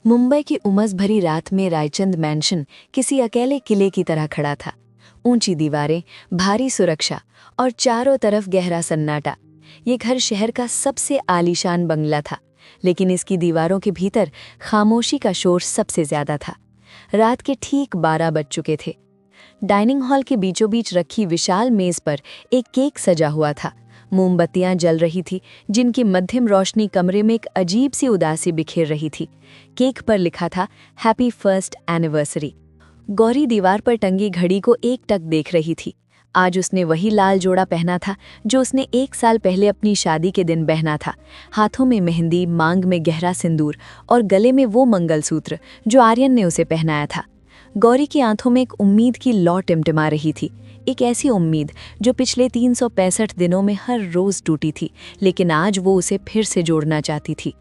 मुंबई की उमस भरी रात में रायचंद मैंशन किसी अकेले किले की तरह खड़ा था। ऊंची दीवारें, भारी सुरक्षा और चारों तरफ गहरा सन्नाटा। ये घर शहर का सबसे आलीशान बंगला था, लेकिन इसकी दीवारों के भीतर खामोशी का शोर सबसे ज्यादा था। रात के ठीक 12 बज चुके थे। डाइनिंग हॉल के बीचों बीच रखी विशाल मेज पर एक केक सजा हुआ था। मोमबत्तियां जल रही थी, जिनकी मध्यम रोशनी कमरे में एक अजीब सी उदासी बिखेर रही थी। केक पर लिखा था, हैप्पी फर्स्ट एनिवर्सरी। गौरी दीवार पर टंगी घड़ी को एकटक देख रही थी। आज उसने वही लाल जोड़ा पहना था जो उसने 1 साल पहले अपनी शादी के दिन पहना था। हाथों में मेहंदी, मांग में गहरा सिंदूर और गले में वो मंगलसूत्र जो आर्यन ने उसे पहनाया था। गौरी की आंखों में एक उम्मीद की लौ टिमटिमा रही थी, एक ऐसी उम्मीद जो पिछले 365 दिनों में हर रोज टूटी थी, लेकिन आज वो उसे फिर से जोड़ना चाहती थी।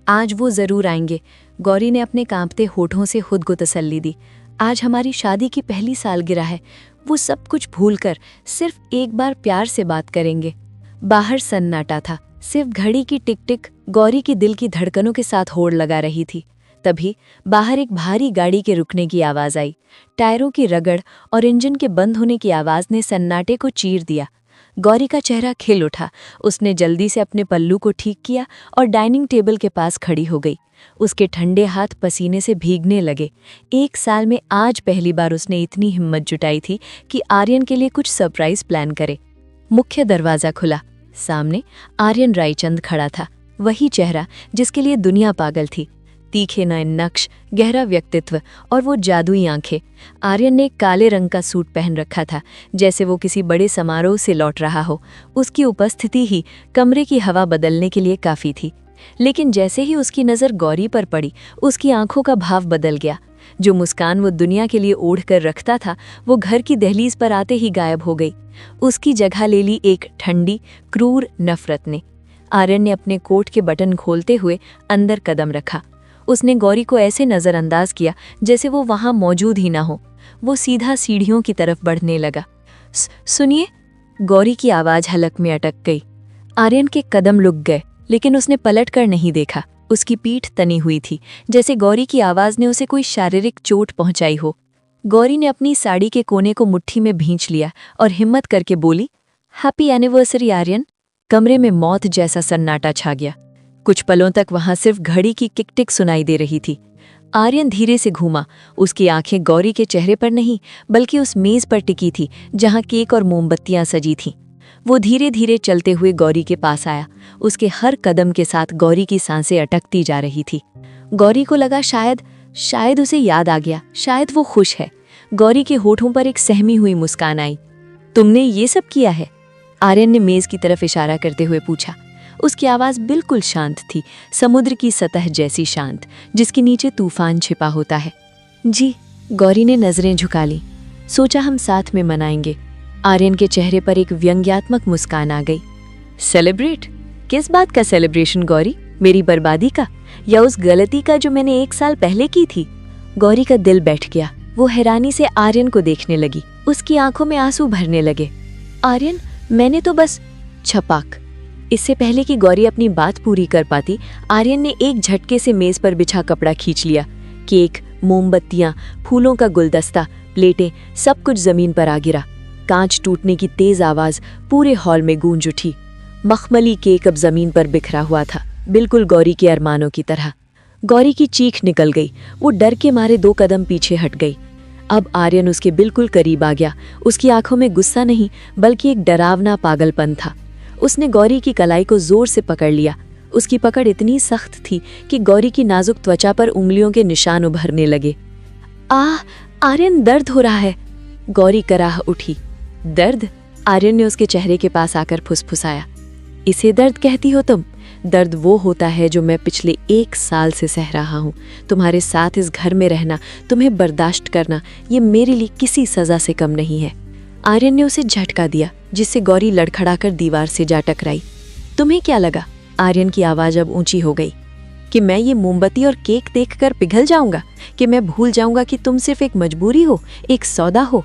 आज वो जरूर आएंगे, गौरी ने अपने कांपते होठों से खुद को तसल्ली दी। आज हमारी शादी की पहली सालगिरह है, वो सब कुछ भूलकर सिर्फ एक बार प्यार से बात करेंगे। बाहर सन्नाटा था, सिर्फ घड़ी की टिक टिक गौरी की दिल की धड़कनों के साथ होड़ लगा रही थी। तभी बाहर एक भारी गाड़ी के रुकने की आवाज आई। टायरों की रगड़ और इंजन के बंद होने की आवाज ने सन्नाटे को चीर दिया। गौरी का चेहरा खिल उठा। उसने जल्दी से अपने पल्लू को ठीक किया और डाइनिंग टेबल के पास खड़ी हो गई। उसके ठंडे हाथ पसीने से भीगने लगे। 1 साल में आज पहली बार उसने इतनी हिम्मत जुटाई थी कि आर्यन के लिए कुछ सरप्राइज प्लान करे। मुख्य दरवाजा खुला। सामने आर्यन रायचंद खड़ा था, वही चेहरा जिसके लिए दुनिया पागल थी। तीखे नए नक्श, गहरा व्यक्तित्व और वो जादुई आंखें। आर्यन ने काले रंग का सूट पहन रखा था, जैसे वो किसी बड़े समारोह से लौट रहा हो। उसकी उपस्थिति ही कमरे की हवा बदलने के लिए काफी थी। लेकिन जैसे ही उसकी नज़र गौरी पर पड़ी, उसकी आंखों का भाव बदल गया। जो मुस्कान वो दुनिया के लिए ओढ़ कर रखता था, वो घर की दहलीज पर आते ही गायब हो गई। उसकी जगह ले ली एक ठंडी, क्रूर नफरत ने। आर्यन ने अपने कोट के बटन खोलते हुए अंदर कदम रखा। उसने गौरी को ऐसे नज़रअंदाज किया जैसे वो वहां मौजूद ही ना हो। वो सीधा सीढ़ियों की तरफ बढ़ने लगा। सुनिए, गौरी की आवाज हलक में अटक गई। आर्यन के कदम रुक गए, लेकिन उसने पलट कर नहीं देखा। उसकी पीठ तनी हुई थी, जैसे गौरी की आवाज ने उसे कोई शारीरिक चोट पहुंचाई हो। गौरी ने अपनी साड़ी के कोने को मुट्ठी में भींच लिया और हिम्मत करके बोली, हैप्पी एनिवर्सरी आर्यन। कमरे में मौत जैसा सन्नाटा छा गया। कुछ पलों तक वहां सिर्फ घड़ी की टिक टिक सुनाई दे रही थी। आर्यन धीरे से घूमा। उसकी आंखें गौरी के चेहरे पर नहीं, बल्कि उस मेज पर टिकी थी जहां केक और मोमबत्तियां सजी थीं। वो धीरे धीरे चलते हुए गौरी के पास आया। उसके हर कदम के साथ गौरी की सांसें अटकती जा रही थी। गौरी को लगा शायद उसे याद आ गया, शायद वो खुश है। गौरी के होठों पर एक सहमी हुई मुस्कान आई। तुमने ये सब किया है? आर्यन ने मेज की तरफ इशारा करते हुए पूछा। उसकी आवाज बिल्कुल शांत थी, समुद्र की सतह जैसी शांत, जिसके नीचे तूफान छिपा होता है। जी, गौरी ने नजरें झुका ली। सोचा हम साथ में मनाएंगे। आर्यन के चेहरे पर एक व्यंग्यात्मक मुस्कान आ गई। सेलिब्रेट? किस बात का सेलिब्रेशन गौरी? मेरी बर्बादी का, या उस गलती का जो मैंने 1 साल पहले की थी? गौरी का दिल बैठ गया। वो हैरानी से आर्यन को देखने लगी। उसकी आंखों में आंसू भरने लगे। आर्यन, मैंने तो बस... छपाक। इससे पहले कि गौरी अपनी बात पूरी कर पाती, आर्यन ने एक झटके से मेज पर बिछा कपड़ा खींच लिया। केक, मोमबत्तियां, फूलों का गुलदस्ता, प्लेटें, सब कुछ जमीन पर आ गिरा। कांच टूटने की तेज आवाज पूरे हॉल में गूंज उठी। मखमली केक अब जमीन पर बिखरा हुआ था, बिल्कुल गौरी के अरमानों की तरह। गौरी की चीख निकल गई। वो डर के मारे 2 कदम पीछे हट गई। अब आर्यन उसके बिल्कुल करीब आ गया। उसकी आंखों में गुस्सा नहीं, बल्कि एक डरावना पागलपन था। उसने गौरी की कलाई को जोर से पकड़ लिया। उसकी पकड़ इतनी सख्त थी कि गौरी की नाजुक त्वचा पर उंगलियों के निशान उभरने लगे। आर्यन, दर्द हो रहा है। गौरी कराह उठी। दर्द? आर्यन ने उसके चेहरे के पास आकर फुसफुसाया। इसे दर्द कहती हो तुम? दर्द वो होता है जो मैं पिछले 1 साल से सह रहा हूँ। तुम्हारे साथ इस घर में रहना, तुम्हें बर्दाश्त करना, ये मेरे लिए किसी सजा से कम नहीं है। आर्यन ने उसे झटका दिया, जिससे गौरी लड़खड़ाकर दीवार से जा टकराई। तुम्हें क्या लगा? आर्यन की आवाज अब ऊंची हो गई। कि मैं ये मोमबत्ती और केक देखकर पिघल जाऊंगा? कि मैं भूल जाऊंगा कि तुम सिर्फ एक मजबूरी हो, एक सौदा हो?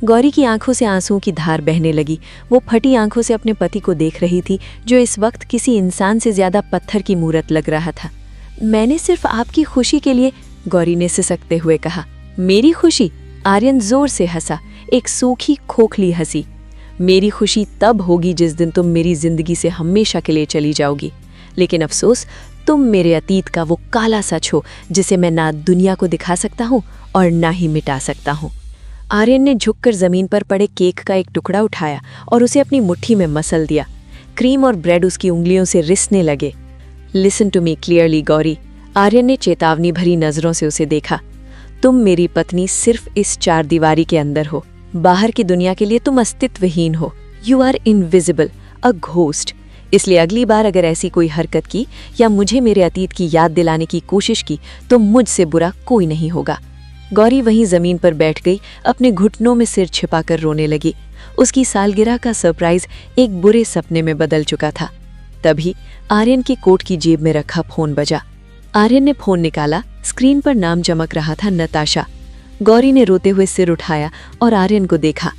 गौरी की आंखों से आंसुओं की धार बहने लगी। वो फटी आंखों से अपने पति को देख रही थी, जो इस वक्त किसी इंसान से ज्यादा पत्थर की मूरत लग रहा था। मैंने सिर्फ आपकी खुशी के लिए, गौरी ने सिसकते हुए कहा। मेरी खुशी? आर्यन जोर से हंसा, एक सूखी खोखली हंसी। मेरी खुशी तब होगी जिस दिन तुम मेरी जिंदगी से हमेशा के लिए चली जाओगी। लेकिन अफसोस, तुम मेरे अतीत का वो काला सच हो जिसे मैं ना दुनिया को दिखा सकता हूँ और ना ही मिटा सकता हूँ। आर्यन ने झुककर जमीन पर पड़े केक का एक टुकड़ा उठाया और उसे अपनी मुट्ठी में मसल दिया। क्रीम और ब्रेड उसकी उंगलियों से रिसने लगे। Listen to me clearly Gauri, Aryan ने चेतावनी भरी नजरों से उसे देखा। तुम मेरी पत्नी सिर्फ इस चार दीवारी के अंदर हो। बाहर की दुनिया के लिए तुम अस्तित्वहीन हो। You are invisible, a ghost. इसलिए अगली बार अगर ऐसी कोई हरकत की या मुझे मेरे अतीत की याद दिलाने की कोशिश की तो मुझसे बुरा कोई नहीं होगा। गौरी वहीं जमीन पर बैठ गई, अपने घुटनों में सिर छिपाकर रोने लगी। उसकी सालगिरह का सरप्राइज एक बुरे सपने में बदल चुका था। तभी आर्यन की कोट की जेब में रखा फोन बजा। आर्यन ने फोन निकाला। स्क्रीन पर नाम चमक रहा था, नताशा। गौरी ने रोते हुए सिर उठाया और आर्यन को देखा।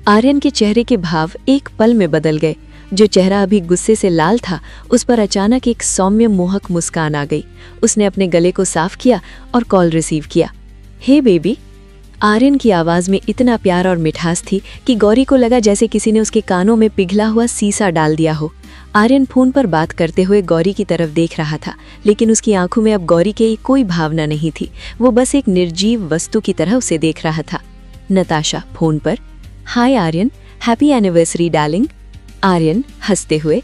आर्यन के चेहरे के भाव एक पल में बदल गए। जो चेहरा अभी गुस्से से लाल था, उस पर अचानक एक सौम्य मोहक मुस्कान आ गई। उसने अपने गले को साफ किया और कॉल रिसीव किया। हे बेबी। आर्यन की आवाज में इतना प्यार और मिठास थी कि गौरी को लगा जैसे किसी ने उसके कानों में पिघला हुआ सीसा डाल दिया हो। आर्यन फोन पर बात करते हुए गौरी की तरफ देख रहा था, लेकिन उसकी आंखों में अब गौरी की कोई भावना नहीं थी। वो बस एक निर्जीव वस्तु की तरह उसे देख रहा था। नताशा फोन पर, hi Aryan, happy anniversary darling. Aryan हंसते हुए,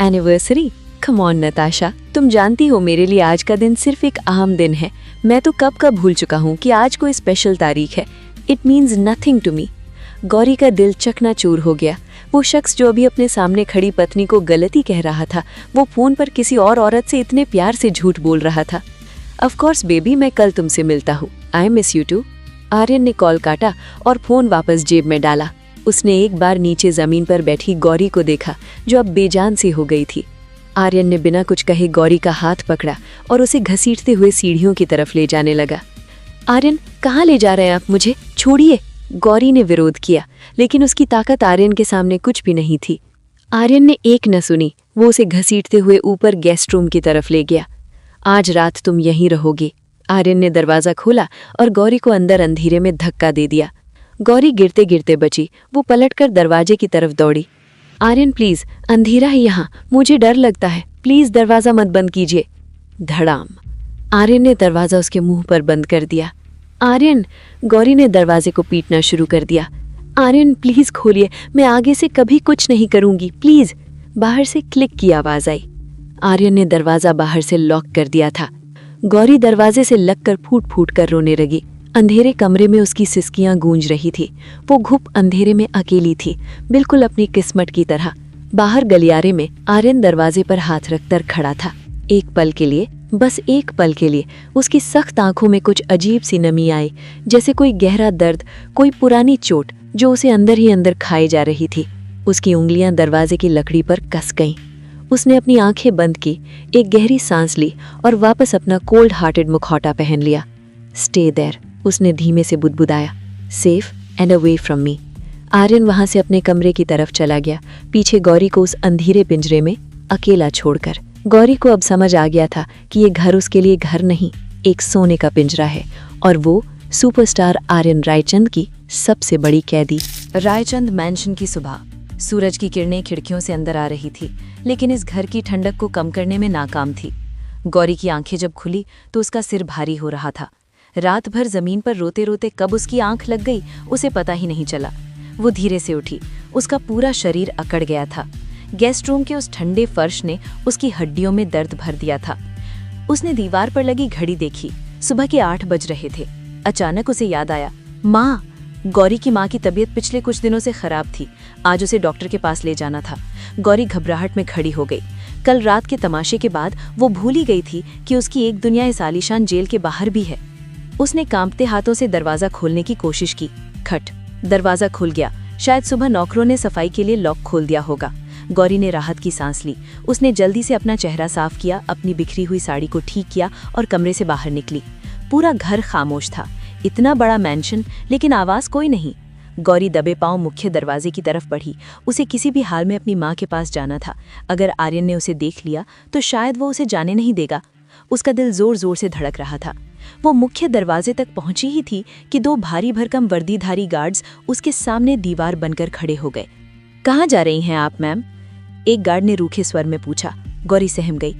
एनिवर्सरी? कम ऑन नताशा, तुम जानती हो मेरे लिए आज का दिन सिर्फ एक आम दिन है। मैं तो कब का भूल चुका हूँ कि आज कोई स्पेशल तारीख है। It means nothing to me. Gauri का दिल चकनाचूर हो गया। वो शख्स जो अभी अपने सामने खड़ी पत्नी को गलती कह रहा था, वो फोन पर किसी और औरत से इतने प्यार से झूठ बोल रहा था। ऑफ कोर्स बेबी, मैं कल तुमसे मिलता हूँ। I miss you too. Aryan ने कॉल काटा और फोन वापस जेब में डाला। उसने एक बार नीचे जमीन पर बैठी गौरी को देखा, जो अब बेजान सी हो गई थी। आर्यन ने बिना कुछ कहे गौरी का हाथ पकड़ा और उसे घसीटते हुए सीढ़ियों की तरफ ले जाने लगा। आर्यन, कहाँ ले जा रहे हैं आप मुझे? छोड़िए। गौरी ने विरोध किया, लेकिन उसकी ताकत आर्यन के सामने कुछ भी नहीं थी। आर्यन ने एक न सुनी। वो उसे घसीटते हुए ऊपर गेस्ट रूम की तरफ ले गया। आज रात तुम यहीं रहोगी। आर्यन ने दरवाजा खोला और गौरी को अंदर अंधेरे में धक्का दे दिया। गौरी गिरते गिरते बची। वो पलटकर दरवाजे की तरफ दौड़ी। आर्यन प्लीज, अंधेरा है यहाँ, मुझे डर लगता है, प्लीज दरवाजा मत बंद कीजिए। धड़ाम। आर्यन ने दरवाजा उसके मुंह पर बंद कर दिया। आर्यन, गौरी ने दरवाजे को पीटना शुरू कर दिया। आर्यन प्लीज खोलिए, मैं आगे से कभी कुछ नहीं करूंगी, प्लीज। बाहर से क्लिक की आवाज आई। आर्यन ने दरवाजा बाहर से लॉक कर दिया था। गौरी दरवाजे से लगकर फूट फूट कर रोने लगी। अंधेरे कमरे में उसकी सिसकियां गूंज रही थी। वो घुप अंधेरे में अकेली थी, बिल्कुल अपनी किस्मत की तरह। बाहर गलियारे में आर्यन दरवाजे पर हाथ रखकर खड़ा था। एक पल के लिए, बस एक पल के लिए, उसकी सख्त आंखों में कुछ अजीब सी नमी आई, जैसे कोई गहरा दर्द, कोई पुरानी चोट जो उसे अंदर ही अंदर खाई जा रही थी। उसकी उंगलियां दरवाजे की लकड़ी पर कस गईं। उसने अपनी आंखें बंद की, एक गहरी सांस ली और वापस अपना कोल्ड हार्टेड मुखौटा पहन लिया। स्टे देयर, उसने धीमे से बुदबुदाया। Safe and away from me. Aryan वहां से अपने कमरे की तरफ चला गया, पीछे गौरी को उस अंधेरे पिंजरे में अकेला छोड़कर। गौरी को अब समझ आ गया था कि ये घर उसके लिए घर नहीं, एक सोने का पिंजरा है, और वो सुपरस्टार आर्यन रायचंद की सबसे बड़ी कैदी। रायचंद मैंशन की सुबह। सूरज की किरणें खिड़कियों से अंदर आ रही थी, लेकिन इस घर की ठंडक को कम करने में नाकाम थी। गौरी की आंखें जब खुली तो उसका सिर भारी हो रहा था। रात भर जमीन पर रोते रोते कब उसकी आंख लग गई, उसे पता ही नहीं चला। वो धीरे से उठी। उसका पूरा शरीर अकड़ गया था। गेस्ट रूम के उस ठंडे फर्श ने उसकी हड्डियों में दर्द भर दिया था। उसने दीवार पर लगी घड़ी देखी। सुबह के 8 बज रहे थे। अचानक उसे याद आया, माँ। गौरी की माँ की तबीयत पिछले कुछ दिनों से खराब थी। आज उसे डॉक्टर के पास ले जाना था। गौरी घबराहट में खड़ी हो गई। कल रात के तमाशे के बाद वो भूल ही गई थी कि उसकी एक दुनिया इस आलीशान जेल के बाहर भी है। उसने कांपते हाथों से दरवाजा खोलने की कोशिश की। खट, दरवाजा खुल गया। शायद सुबह नौकरों ने सफाई के लिए लॉक खोल दिया होगा। गौरी ने राहत की सांस ली। उसने जल्दी से अपना चेहरा साफ किया, अपनी बिखरी हुई साड़ी को ठीक किया और कमरे से बाहर निकली। पूरा घर खामोश था। इतना बड़ा मैंशन, लेकिन आवाज कोई नहीं। गौरी दबे पांव मुख्य दरवाजे की तरफ बढ़ी। उसे किसी भी हाल में अपनी माँ के पास जाना था। अगर आर्यन ने उसे देख लिया तो शायद वो उसे जाने नहीं देगा। उसका दिल जोर जोर से धड़क रहा था। वो मुख्य दरवाजे तक पहुंची ही थी कि दो भारी भरकम वर्दीधारी गार्ड्स उसके सामने दीवार बनकर खड़े हो गए। कहाँ जा रही हैं आप मैम? एक गार्ड ने रूखे स्वर में पूछा। गौरी सहम गई।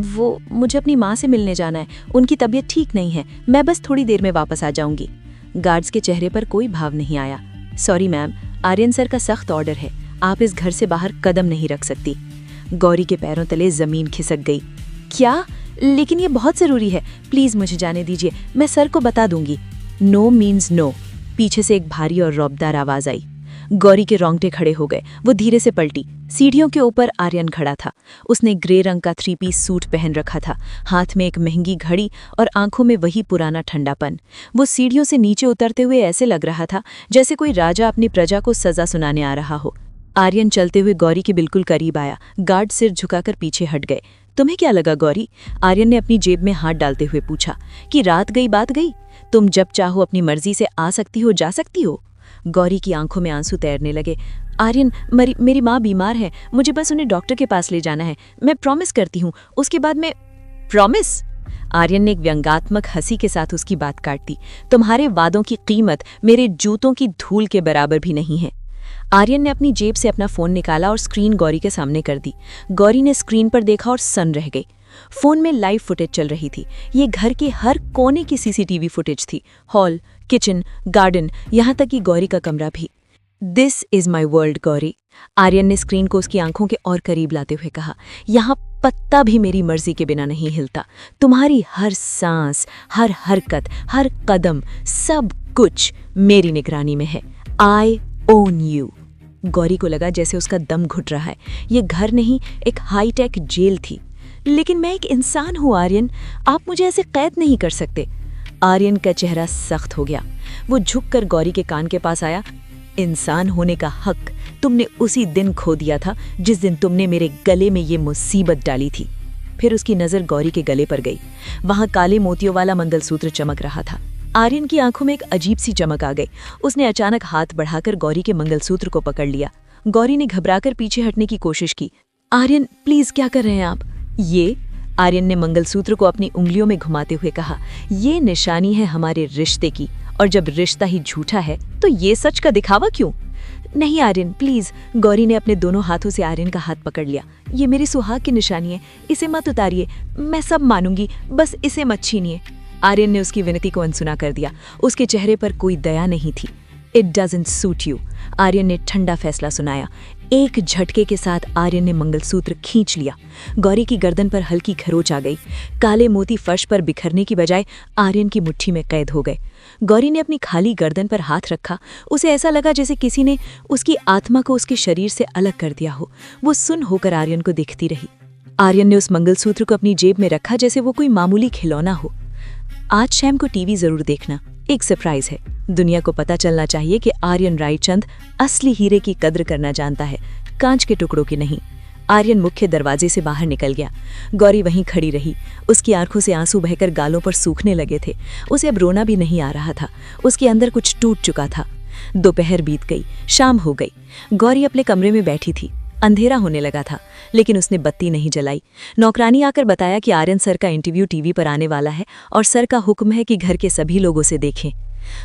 वो मुझे अपनी माँ से मिलने जाना है, उनकी तबीयत ठीक नहीं है, मैं बस थोड़ी देर में वापस आ जाऊंगी। गार्ड्स के चेहरे पर कोई भाव नहीं आया। सॉरी मैम, आर्यन सर का सख्त ऑर्डर है, आप इस घर से बाहर कदम नहीं रख सकती। गौरी के पैरों तले जमीन खिसक गई। क्या? लेकिन ये बहुत जरूरी है, प्लीज मुझे जाने दीजिए, मैं सर को बता दूंगी। नो मीन्स नो, पीछे से एक भारी और रौबदार आवाज आई। गौरी के रोंगटे खड़े हो गए। वो धीरे से पलटी। सीढ़ियों के ऊपर आर्यन खड़ा था। उसने ग्रे रंग का 3 पीस सूट पहन रखा था, हाथ में एक महंगी घड़ी और आंखों में वही पुराना ठंडापन। वो सीढ़ियों से नीचे उतरते हुए ऐसे लग रहा था जैसे कोई राजा अपनी प्रजा को सजा सुनाने आ रहा हो। आर्यन चलते हुए गौरी के बिल्कुल करीब आया। गार्ड सिर झुकाकर पीछे हट गए। तुम्हें क्या लगा गौरी? आर्यन ने अपनी जेब में हाथ डालते हुए पूछा। कि रात गई बात गई, तुम जब चाहो अपनी मर्जी से आ सकती हो, जा सकती हो। गौरी की आंखों में आंसू तैरने लगे। आर्यन, मेरी माँ बीमार है, मुझे बस उन्हें डॉक्टर के पास ले जाना है, मैं प्रॉमिस करती हूँ, उसके बाद मैं। प्रॉमिस? आर्यन ने एक व्यंग्यात्मक हंसी के साथ उसकी बात काट दी। तुम्हारे वादों की कीमत मेरे जूतों की धूल के बराबर भी नहीं है। आर्यन ने अपनी जेब से अपना फोन निकाला और स्क्रीन गौरी के सामने कर दी। गौरी ने स्क्रीन पर देखा और सन्न रह गई। फोन में लाइव फुटेज चल रही थी। ये घर के हर कोने की सीसीटीवी फुटेज थी। हॉल, किचन, गार्डन, यहाँ तक कि गौरी का कमरा भी। This is my world Gauri, Aryan ने स्क्रीन को उसकी आंखों के और करीब लाते हुए कहा। यहाँ पत्ता भी मेरी मर्जी के बिना नहीं हिलता। तुम्हारी हर सांस, हर हरकत, हर कदम, सब कुछ मेरी निगरानी में है। आई ओन यू। गौरी को लगा जैसे उसका दम घुट रहा है। ये घर नहीं, एक हाईटेक जेल थी। लेकिन मैं एक इंसान हूँ आर्यन, आप मुझे ऐसे कैद नहीं कर सकते। आर्यन का चेहरा सख्त हो गया। वो झुककर गौरी के कान के पास आया। इंसान होने का हक तुमने उसी दिन खो दिया था जिस दिन तुमने मेरे गले में ये मुसीबत डाली थी। फिर उसकी नजर गौरी के गले पर गई। वहां काले मोतियों वाला मंगलसूत्र चमक रहा था। आर्यन की आंखों में एक अजीब सी चमक आ गई। उसने अचानक हाथ बढ़ाकर गौरी के मंगलसूत्र को पकड़ लिया। गौरी ने घबराकर पीछे हटने की कोशिश की। आर्यन प्लीज, क्या कर रहे हैं आप? ये, आर्यन ने मंगलसूत्र को अपनी उंगलियों में घुमाते हुए कहा, ये निशानी है हमारे रिश्ते की, और जब रिश्ता ही झूठा है तो ये सच का दिखावा क्यों? नहीं आर्यन प्लीज। गौरी ने अपने दोनों हाथों से आर्यन का हाथ पकड़ लिया। ये मेरी सुहाग की निशानी है, इसे मत उतारिए, मैं सब मानूंगी, बस इसे मत छीनिए। आर्यन ने उसकी विनती को अनसुना कर दिया। उसके चेहरे पर कोई दया नहीं थी। It doesn't suit you, Aryan ने ठंडा फैसला सुनाया। एक झटके के साथ आर्यन ने मंगलसूत्र खींच लिया। गौरी की गर्दन पर हल्की खरोच आ गई। काले मोती फर्श पर बिखरने की बजाय आर्यन की मुट्ठी में कैद हो गए। गौरी ने अपनी खाली गर्दन पर हाथ रखा। उसे ऐसा लगा जैसे किसी ने उसकी आत्मा को उसके शरीर से अलग कर दिया हो। वो सुन्न होकर आर्यन को देखती रही। आर्यन ने उस मंगलसूत्र को अपनी जेब में रखा जैसे वो कोई मामूली खिलौना हो। आज शाम को टीवी जरूर देखना, एक सरप्राइज है। दुनिया को पता चलना चाहिए कि आर्यन रायचंद असली हीरे की कद्र करना जानता है, कांच के टुकड़ों की नहीं। आर्यन मुख्य दरवाजे से बाहर निकल गया। गौरी वहीं खड़ी रही। उसकी आंखों से आंसू बहकर गालों पर सूखने लगे थे। उसे अब रोना भी नहीं आ रहा था। उसके अंदर कुछ टूट चुका था। दोपहर बीत गई, शाम हो गई। गौरी अपने कमरे में बैठी थी। अंधेरा होने लगा था, लेकिन उसने बत्ती नहीं जलाई। नौकरानी आकर बताया कि आर्यन सर का इंटरव्यू टीवी पर आने वाला है और सर का हुक्म है कि घर के सभी लोग उसे देखें।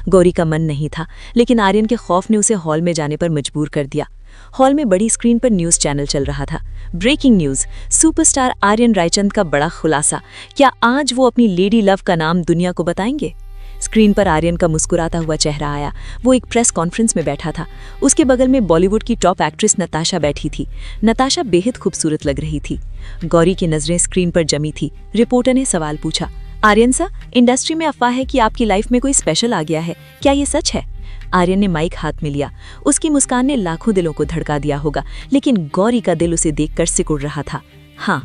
गौरी का मन नहीं था, लेकिन आर्यन के खौफ ने उसे हॉल में जाने पर मजबूर कर दिया। हॉल में बड़ी स्क्रीन पर न्यूज चैनल चल रहा था। Breaking news, superstar Aryan Raichand का बड़ा खुलासा। क्या आज वो अपनी लेडी लव का नाम दुनिया को बताएंगे? स्क्रीन पर आर्यन का मुस्कुराता हुआ चेहरा आया। वो एक प्रेस कॉन्फ्रेंस में बैठा था। उसके बगल में बॉलीवुड की टॉप एक्ट्रेस नताशा बैठी थी। नताशा बेहद खूबसूरत लग रही थी। गौरी की नजरें स्क्रीन पर जमी थी। रिपोर्टर ने सवाल पूछा, आर्यन सा, इंडस्ट्री में अफवाह है कि आपकी लाइफ में कोई स्पेशल आ गया है, क्या ये सच है? आर्यन ने माइक हाथ में लिया। उसकी मुस्कान ने लाखों दिलों को धड़का दिया होगा, लेकिन गौरी का दिल उसे देखकर सिकुड़ रहा था। हाँ,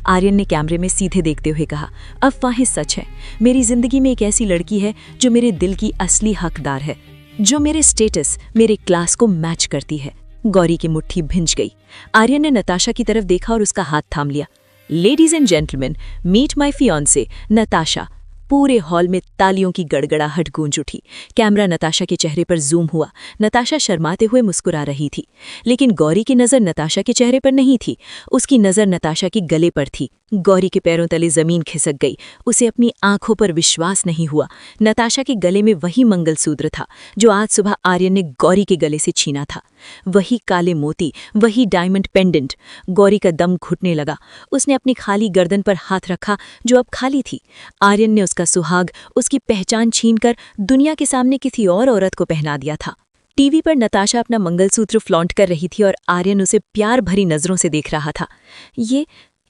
आर्यन ने कैमरे में सीधे देखते हुए कहा, अफवाहें सच है। मेरी जिंदगी में एक ऐसी लड़की है जो मेरे दिल की असली हकदार है, जो मेरे स्टेटस, मेरे क्लास को मैच करती है। गौरी की मुट्ठी भिंच गई। आर्यन ने नताशा की तरफ देखा और उसका हाथ थाम लिया। Ladies and gentleman, meet my fiancée Natasha. पूरे हॉल में तालियों की गड़गड़ाहट गूंज उठी। कैमरा नताशा के चेहरे पर जूम हुआ। नताशा शर्माते हुए मुस्कुरा रही थी, लेकिन गौरी की नज़र नताशा के चेहरे पर नहीं थी। उसकी नज़र नताशा के गले पर थी। गौरी के पैरों तले जमीन खिसक गई। उसे अपनी आंखों पर विश्वास नहीं हुआ। नताशा के गले में वही मंगलसूत्र था जो आज सुबह आर्यन ने गौरी के गले से छीना था। वही काले मोती, वही डायमंड पेंडेंट। गौरी का दम घुटने लगा। उसने अपनी खाली गर्दन पर हाथ रखा जो अब खाली थी। आर्यन ने उसका सुहाग, उसकी पहचान छीनकर दुनिया के सामने किसी और औरत को पहना दिया था। टीवी पर नताशा अपना मंगलसूत्र फ्लॉन्ट कर रही थी और आर्यन उसे प्यार भरी नजरों से देख रहा था।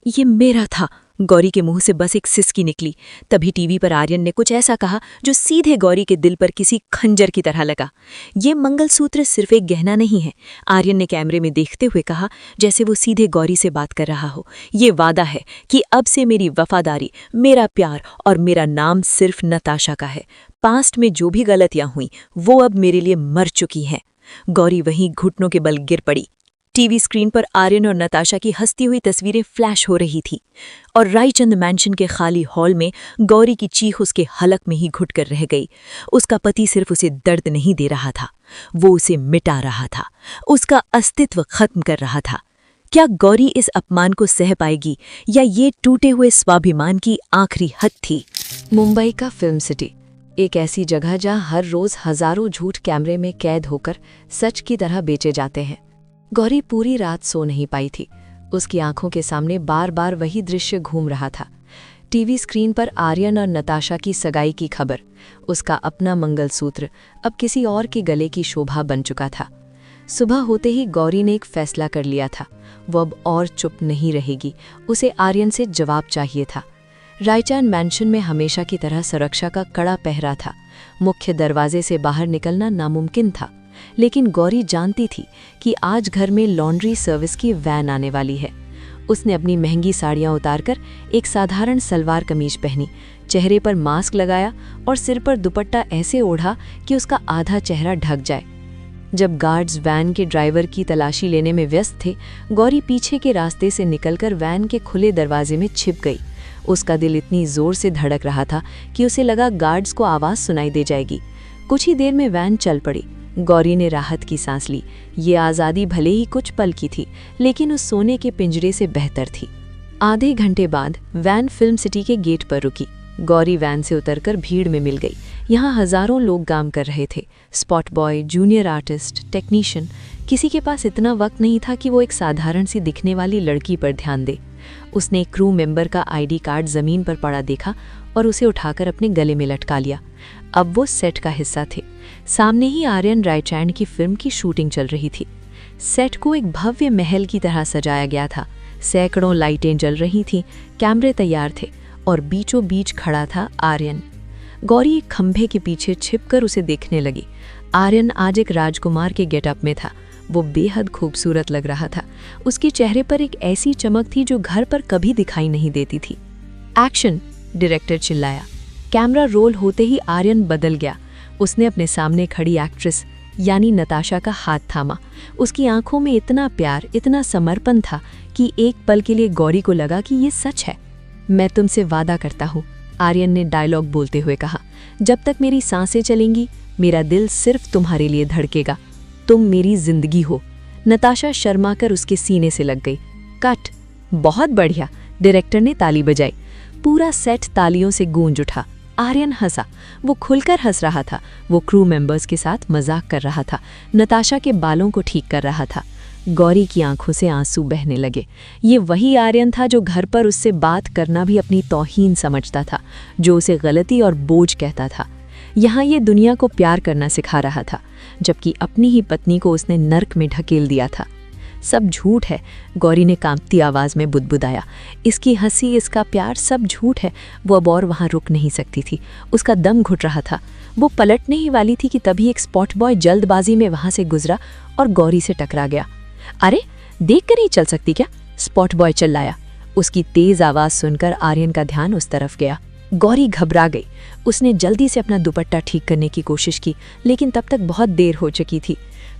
ये मेरा था। गौरी के मुंह से बस एक सिसकी निकली। तभी टीवी पर आर्यन ने कुछ ऐसा कहा जो सीधे गौरी के दिल पर किसी खंजर की तरह लगा। ये मंगलसूत्र सिर्फ एक गहना नहीं है, आर्यन ने कैमरे में देखते हुए कहा, जैसे वो सीधे गौरी से बात कर रहा हो। ये वादा है कि अब से मेरी वफादारी, मेरा प्यार और मेरा नाम सिर्फ नताशा का है। पास्ट में जो भी गलतियां हुई वो अब मेरे लिए मर चुकी हैं। गौरी वहीं घुटनों के बल गिर पड़ी। टीवी स्क्रीन पर आर्यन और नताशा की हंसती हुई तस्वीरें फ्लैश हो रही थी और रायचंद मैंशन के खाली हॉल में गौरी की चीख उसके हलक में ही घुट कर रह गई। उसका पति सिर्फ उसे दर्द नहीं दे रहा था, वो उसे मिटा रहा था, उसका अस्तित्व खत्म कर रहा था। क्या गौरी इस अपमान को सह पाएगी या ये टूटे हुए स्वाभिमान की आखिरी हद थी? मुंबई का फिल्म सिटी, एक ऐसी जगह जहां हर रोज हजारों झूठ कैमरे में कैद होकर सच की तरह बेचे जाते हैं। गौरी पूरी रात सो नहीं पाई थी। उसकी आंखों के सामने बार बार वही दृश्य घूम रहा था। टीवी स्क्रीन पर आर्यन और नताशा की सगाई की खबर, उसका अपना मंगलसूत्र अब किसी और के गले की शोभा बन चुका था। सुबह होते ही गौरी ने एक फैसला कर लिया था, वो अब और चुप नहीं रहेगी। उसे आर्यन से जवाब चाहिए था। रायचंद मैंशन में हमेशा की तरह सुरक्षा का कड़ा पहरा था। मुख्य दरवाजे से बाहर निकलना नामुमकिन था, लेकिन गौरी जानती थी कि आज घर में लॉन्ड्री सर्विस की वैन आने वाली है। उसने अपनी महंगी साड़ियां उतारकर एक साधारण सलवार कमीज पहनी, चेहरे पर मास्क लगाया और सिर पर दुपट्टा ऐसे ओढ़ा कि उसका आधा चेहरा ढक जाए। जब गार्ड्स वैन के ड्राइवर की तलाशी लेने में व्यस्त थे, गौरी पीछे के रास्ते से निकलकर वैन के खुले दरवाजे में छिप गई। उसका दिल इतनी जोर से धड़क रहा था कि उसे लगा गार्ड्स को आवाज़ सुनाई दे जाएगी। कुछ ही देर में वैन चल पड़ी। गौरी ने राहत की सांस ली। ये आज़ादी भले ही कुछ पल की थी, लेकिन उस सोने के पिंजरे से बेहतर थी। आधे घंटे बाद वैन फिल्म सिटी के गेट पर रुकी। गौरी वैन से उतरकर भीड़ में मिल गई। यहाँ हजारों लोग काम कर रहे थे, spot boy, junior artist, technician. किसी के पास इतना वक्त नहीं था कि वो एक साधारण सी दिखने वाली लड़की पर ध्यान दे। उसने एक क्रू मेंबर का आईडी कार्ड जमीन पर पड़ा देखा और उसे उठाकर अपने गले में लटका लिया। अब वो सेट का हिस्सा थे। सामने ही आर्यन रायचंद की फिल्म की शूटिंग चल रही थी। सेट को एक भव्य महल की तरह सजाया गया था। सैकड़ों लाइटें जल रही थीं, कैमरे तैयार थे और बीचों बीच खड़ा था आर्यन। गौरी एक खंभे के पीछे छिपकर उसे देखने लगी। आर्यन आज एक राजकुमार के गेटअप में था। वो बेहद खूबसूरत लग रहा था। उसके चेहरे पर एक ऐसी चमक थी जो घर पर कभी दिखाई नहीं देती थी। एक्शन! डायरेक्टर चिल्लाया। कैमरा रोल होते ही आर्यन बदल गया। उसने अपने सामने खड़ी एक्ट्रेस यानी नताशा का हाथ थामा। उसकी आंखों में इतना प्यार, इतना समर्पण था कि एक पल के लिए गौरी को लगा कि ये सच है। मैं तुमसे वादा करता हूँ, आर्यन ने डायलॉग बोलते हुए कहा, जब तक मेरी सांसें चलेंगी मेरा दिल सिर्फ तुम्हारे लिए धड़केगा। तुम मेरी जिंदगी हो। नताशा शर्माकर उसके सीने से लग गई। कट! बहुत बढ़िया, डायरेक्टर ने ताली बजाई। पूरा सेट तालियों से गूंज उठा। आर्यन हंसा। वो खुलकर हंस रहा था। वो क्रू मेंबर्स के साथ मजाक कर रहा था, नताशा के बालों को ठीक कर रहा था। गौरी की आंखों से आंसू बहने लगे। ये वही आर्यन था जो घर पर उससे बात करना भी अपनी तौहीन समझता था, जो उसे गलती और बोझ कहता था। यहाँ ये दुनिया को प्यार करना सिखा रहा था, जबकि अपनी ही पत्नी को उसने नर्क में ढकेल दिया था। सब झूठ है, गौरी ने कांपती आवाज में बुदबुदाया। इसकी हंसी, इसका प्यार सब झूठ है। वो अब और वहां रुक नहीं सकती थी। उसका दम घुट रहा था। वो पलटने ही वाली थी कि तभी एक स्पॉट बॉय जल्दबाजी में वहां से गुजरा और गौरी से टकरा गया। अरे, देख कर नहीं चल सकती क्या? स्पॉट बॉय चिल्लाया। उसकी तेज आवाज सुनकर आर्यन का ध्यान उस तरफ गया। गौरी घबरा गई। उसने जल्दी से अपना दुपट्टा ठीक करने की कोशिश की, लेकिन तब तक बहुत देर हो चुकी थी।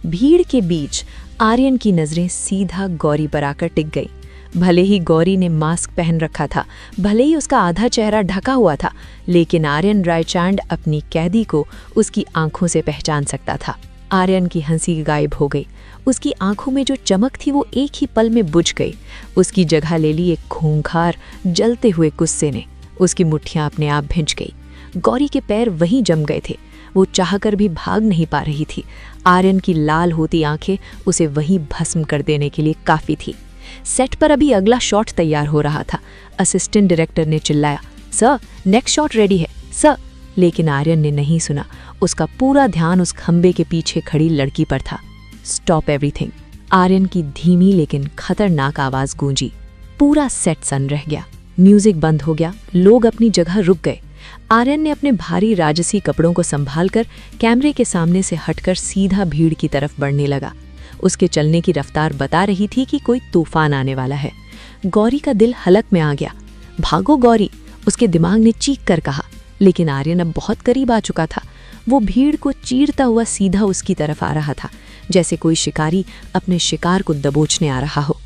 भीड़ के बीच आर्यन की नजरें सीधा गौरी पर आकर टिक गई। भले ही गौरी ने मास्क पहन रखा था, भले ही उसका आधा चेहरा ढका हुआ था, लेकिन आर्यन रायचंद अपनी कैदी को उसकी आंखों से पहचान सकता था। आर्यन की हंसी गायब हो गई। उसकी आंखों में जो चमक थी वो एक ही पल में बुझ गई। उसकी जगह ले ली एक खूंखार जलते हुए गुस्से ने। उसकी मुट्ठियां अपने आप भिंच गई। गौरी के पैर वहीं जम गए थे। वो चाहकर भी भाग नहीं पा रही थी। आर्यन की लाल होती आंखें उसे वहीं भस्म कर देने के लिए काफी थी। सेट पर अभी अगला शॉट तैयार हो रहा था। असिस्टेंट डायरेक्टर ने चिल्लाया, सर नेक्स्ट शॉट रेडी है सर। लेकिन आर्यन ने नहीं सुना। उसका पूरा ध्यान उस खंबे के पीछे खड़ी लड़की पर था। Stop everything. आर्यन की धीमी लेकिन खतरनाक आवाज गूंजी। पूरा सेट सन रह गया। म्यूजिक बंद हो गया। लोग अपनी जगह रुक गए। आर्यन ने अपने भारी राजसी कपड़ों को संभालकर कैमरे के सामने से हटकर सीधा भीड़ की तरफ बढ़ने लगा। उसके चलने की रफ्तार बता रही थी कि कोई तूफान आने वाला है। गौरी का दिल हलक में आ गया। भागो गौरी, उसके दिमाग ने चीख कर कहा। लेकिन आर्यन अब बहुत करीब आ चुका था। वो भीड़ को चीरता हुआ सीधा उसकी तरफ आ रहा था, जैसे कोई शिकारी अपने शिकार को दबोचने आ रहा हो।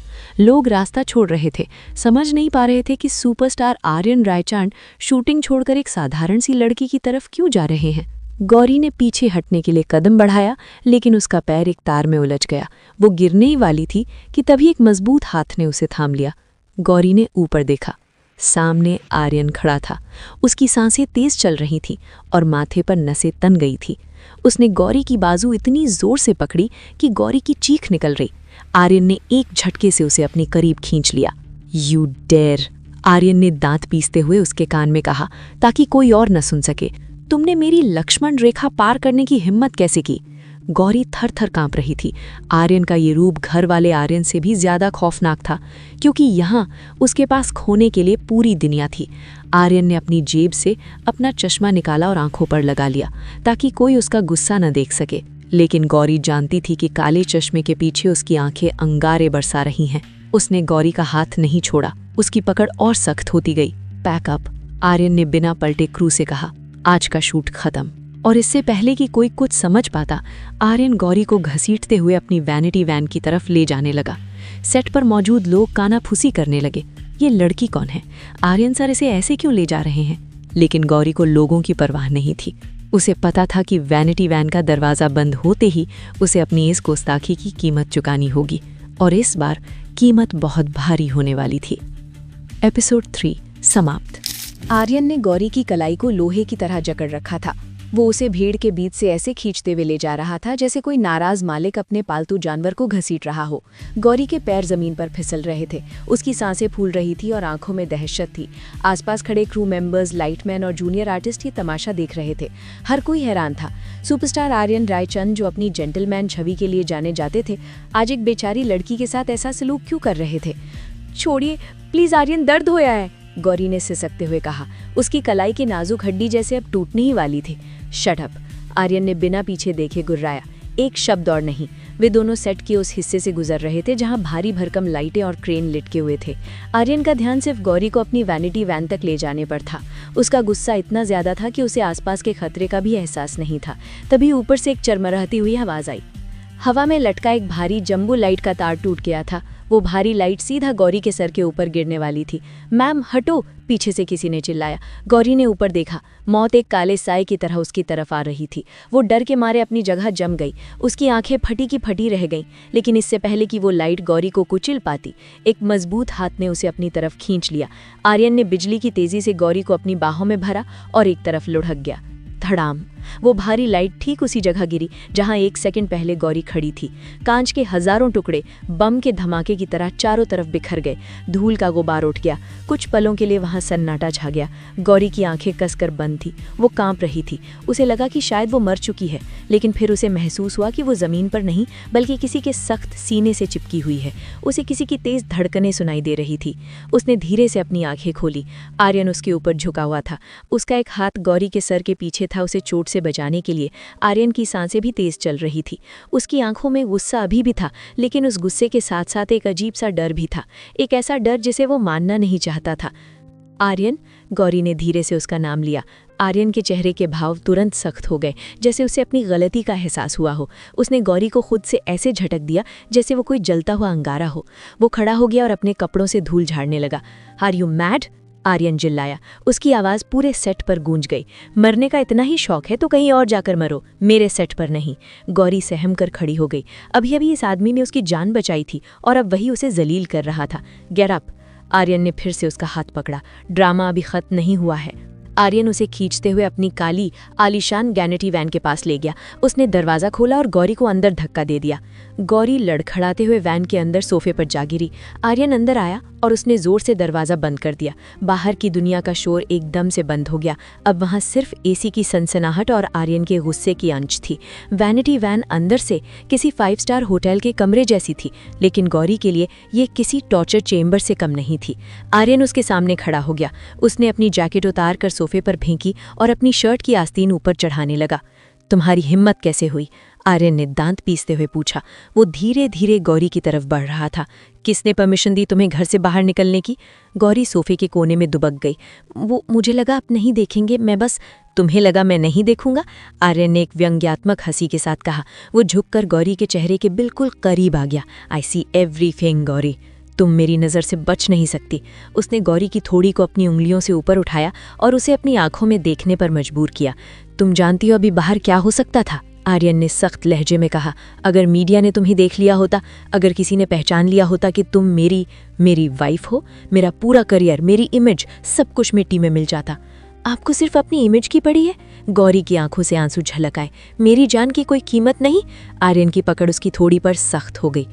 लोग रास्ता छोड़ रहे थे, समझ नहीं पा रहे थे कि सुपरस्टार आर्यन रायचंद शूटिंग छोड़कर एक साधारण सी लड़की की तरफ क्यों जा रहे हैं। गौरी ने पीछे हटने के लिए कदम बढ़ाया, लेकिन उसका पैर एक तार में उलझ गया। वो गिरने ही वाली थी कि तभी एक मजबूत हाथ ने उसे थाम लिया। गौरी ने ऊपर देखा। सामने आर्यन खड़ा था। उसकी सांसें तेज चल रही थीं और माथे पर नसें तन गई थी। उसने गौरी की बाजू इतनी जोर से पकड़ी कि गौरी की चीख निकल रही। आर्यन ने एक झटके से उसे अपने करीब खींच लिया। यू डेयर, आर्यन ने दांत पीसते हुए उसके कान में कहा, ताकि कोई और न सुन सके। तुमने मेरी लक्ष्मण रेखा पार करने की हिम्मत कैसे की? गौरी थर थर कांप रही थी। आर्यन का ये रूप घर वाले आर्यन से भी ज्यादा खौफनाक था, क्योंकि यहाँ उसके पास खोने के लिए पूरी दुनिया थी। आर्यन ने अपनी जेब से अपना चश्मा निकाला और आंखों पर लगा लिया, ताकि कोई उसका गुस्सा न देख सके। लेकिन गौरी जानती थी कि काले चश्मे के पीछे उसकी आंखें अंगारे बरसा रही हैं। उसने गौरी का हाथ नहीं छोड़ा। उसकी पकड़ और सख्त होती गई। पैकअप, आर्यन ने बिना पलटे क्रू से कहा। आज का शूट खत्म। और इससे पहले कि कोई कुछ समझ पाता, आर्यन गौरी को घसीटते हुए अपनी वैनिटी वैन की तरफ ले जाने लगा। सेट पर मौजूद लोग कानाफूसी करने लगे। ये लड़की कौन है? आर्यन सर इसे ऐसे क्यों ले जा रहे हैं? लेकिन गौरी को लोगों की परवाह नहीं थी। उसे पता था कि वैनिटी वैन का दरवाज़ा बंद होते ही उसे अपनी इस गुस्ताखी की कीमत चुकानी होगी, और इस बार कीमत बहुत भारी होने वाली थी। एपिसोड 3 समाप्त। आर्यन ने गौरी की कलाई को लोहे की तरह जकड़ रखा था। वो उसे भीड़ के बीच से ऐसे खींचते हुए ले जा रहा था जैसे कोई नाराज मालिक अपने पालतू जानवर को घसीट रहा हो। गौरी के पैर जमीन पर फिसल रहे थे। उसकी सांसें फूल रही थी और आंखों में दहशत थी। आसपास खड़े क्रू मेंबर्स, लाइटमैन और जूनियर आर्टिस्ट ये तमाशा देख रहे थे। हर कोई हैरान था। सुपरस्टार आर्यन रायचंद, जो अपनी जेंटलमैन छवि के लिए जाने जाते थे, आज एक बेचारी लड़की के साथ ऐसा सलूक क्यों कर रहे थे? छोड़िए प्लीज आर्यन, दर्द होया है, गौरी ने सिसकते हुए कहा। उसकी कलाई की नाजुक हड्डी जैसे अब टूटने ही वाली थी। शट अप, आर्यन ने बिना पीछे देखे गुर्राया। एक शब्द और नहीं। वे दोनों सेट के उस हिस्से से गुजर रहे थे जहां भारी भरकम लाइटें और क्रेन लिटके हुए थे। आर्यन का ध्यान सिर्फ गौरी को अपनी वैनिटी वैन तक ले जाने पर था। उसका गुस्सा इतना ज्यादा था कि उसे आसपास के खतरे का भी एहसास नहीं था। तभी ऊपर से एक चरमराती हुई आवाज आई। हवा में लटका एक भारी जंबो लाइट का तार टूट गया था। वो भारी लाइट सीधा गौरी के सर के ऊपर गिरने वाली थी। मैम हटो, पीछे से किसी ने चिल्लाया। गौरी ने ऊपर देखा। मौत एक काले साए की तरह उसकी तरफ आ रही थी। वो डर के मारे अपनी जगह जम गई। उसकी आंखें फटी की फटी रह गईं। लेकिन इससे पहले कि वो लाइट गौरी को कुचल पाती, एक मजबूत हाथ ने उसे अपनी तरफ खींच लिया। आर्यन ने बिजली की तेजी से गौरी को अपनी बाहों में भरा और एक तरफ लुढ़क गया। धड़ाम, वो भारी लाइट ठीक उसी जगह गिरी जहां एक सेकंड पहले गौरी खड़ी थी। कांच के हजारों टुकड़े बम के धमाके की तरह चारों तरफ बिखर गए। धूल का गुबार उठ गया। कुछ पलों के लिए वहां सन्नाटा छा गया। गौरी की आंखें कसकर बंद थी। वो कांप रही थी। उसे लगा कि शायद वो मर चुकी है, लेकिन फिर उसे महसूस हुआ कि वो जमीन पर नहीं बल्कि किसी के सख्त सीने से चिपकी हुई है। उसे किसी की तेज धड़कनें सुनाई दे रही थी। उसने धीरे से अपनी आंखें खोली। आर्यन उसके ऊपर झुका हुआ था। उसका एक हाथ गौरी के सर के पीछे था, उसे चोट से बचाने के लिए। आर्यन की सांसें भी तेज चल रही थी। उसकी आंखों में गुस्सा अभी भी था, लेकिन उस गुस्से के साथ साथ एक अजीब सा डर भी था। एक ऐसा डर जिसे वो मानना नहीं चाहता था। आर्यन, गौरी ने धीरे से उसका नाम लिया। आर्यन के चेहरे के भाव तुरंत सख्त हो गए, जैसे उसे अपनी गलती का एहसास हुआ हो। उसने गौरी को खुद से ऐसे झटक दिया जैसे वो कोई जलता हुआ अंगारा हो। वो खड़ा हो गया और अपने कपड़ों से धूल झाड़ने लगा। Are you mad? आर्यन चिल्लाया। उसकी आवाज़ पूरे सेट पर गूंज गई। मरने का इतना ही शौक है तो कहीं और जाकर मरो, मेरे सेट पर नहीं। गौरी सहम कर खड़ी हो गई। अभी अभी इस आदमी ने उसकी जान बचाई थी और अब वही उसे जलील कर रहा था। Get up! आर्यन ने फिर से उसका हाथ पकड़ा। ड्रामा अभी खत्म नहीं हुआ है। आर्यन उसे खींचते हुए अपनी काली आलीशान गैनेटी वैन के पास ले गया। उसने दरवाज़ा खोला और गौरी को अंदर धक्का दे दिया। गौरी लड़खड़ाते हुए वैन के अंदर सोफे पर जा गिरी। आर्यन अंदर आया और उसने जोर से दरवाज़ा बंद कर दिया। बाहर की दुनिया का शोर एकदम से बंद हो गया। अब वहाँ सिर्फ एसी की सनसनाहट और आर्यन के गुस्से की अंश थी। वैनिटी वैन अंदर से किसी 5 स्टार होटल के कमरे जैसी थी, लेकिन गौरी के लिए ये किसी टॉर्चर चेम्बर से कम नहीं थी। आर्यन उसके सामने खड़ा हो गया। उसने अपनी जैकेट उतार कर सोफे पर फेंकी और अपनी शर्ट की आस्तीन ऊपर चढ़ाने लगा। तुम्हारी हिम्मत कैसे हुई? आर्यन ने दांत पीसते हुए पूछा। वो धीरे धीरे गौरी की तरफ बढ़ रहा था। किसने परमिशन दी तुम्हें घर से बाहर निकलने की? गौरी सोफे के कोने में दुबक गई। वो मुझे लगा आप नहीं देखेंगे, मैं बस। तुम्हें लगा मैं नहीं देखूंगा? आर्यन ने एक व्यंग्यात्मक हंसी के साथ कहा। वो झुककर गौरी के चेहरे के बिल्कुल करीब आ गया। आई सी एवरीथिंग गौरी, तुम मेरी नज़र से बच नहीं सकती। उसने गौरी की थोड़ी को अपनी उंगलियों से ऊपर उठाया और उसे अपनी आंखों में देखने पर मजबूर किया। तुम जानती हो अभी बाहर क्या हो सकता था? आर्यन ने सख्त लहजे में कहा। अगर मीडिया ने तुम्हें देख लिया होता, अगर किसी ने पहचान लिया होता कि तुम मेरी वाइफ हो, मेरा पूरा करियर, मेरी इमेज, सब कुछ मिट्टी में मिल जाता। आपको सिर्फ अपनी इमेज की पड़ी है? गौरी की आंखों से आंसू झलक आए। मेरी जान की कोई कीमत नहीं? आर्यन की पकड़ उसकी थोड़ी पर सख्त हो गई।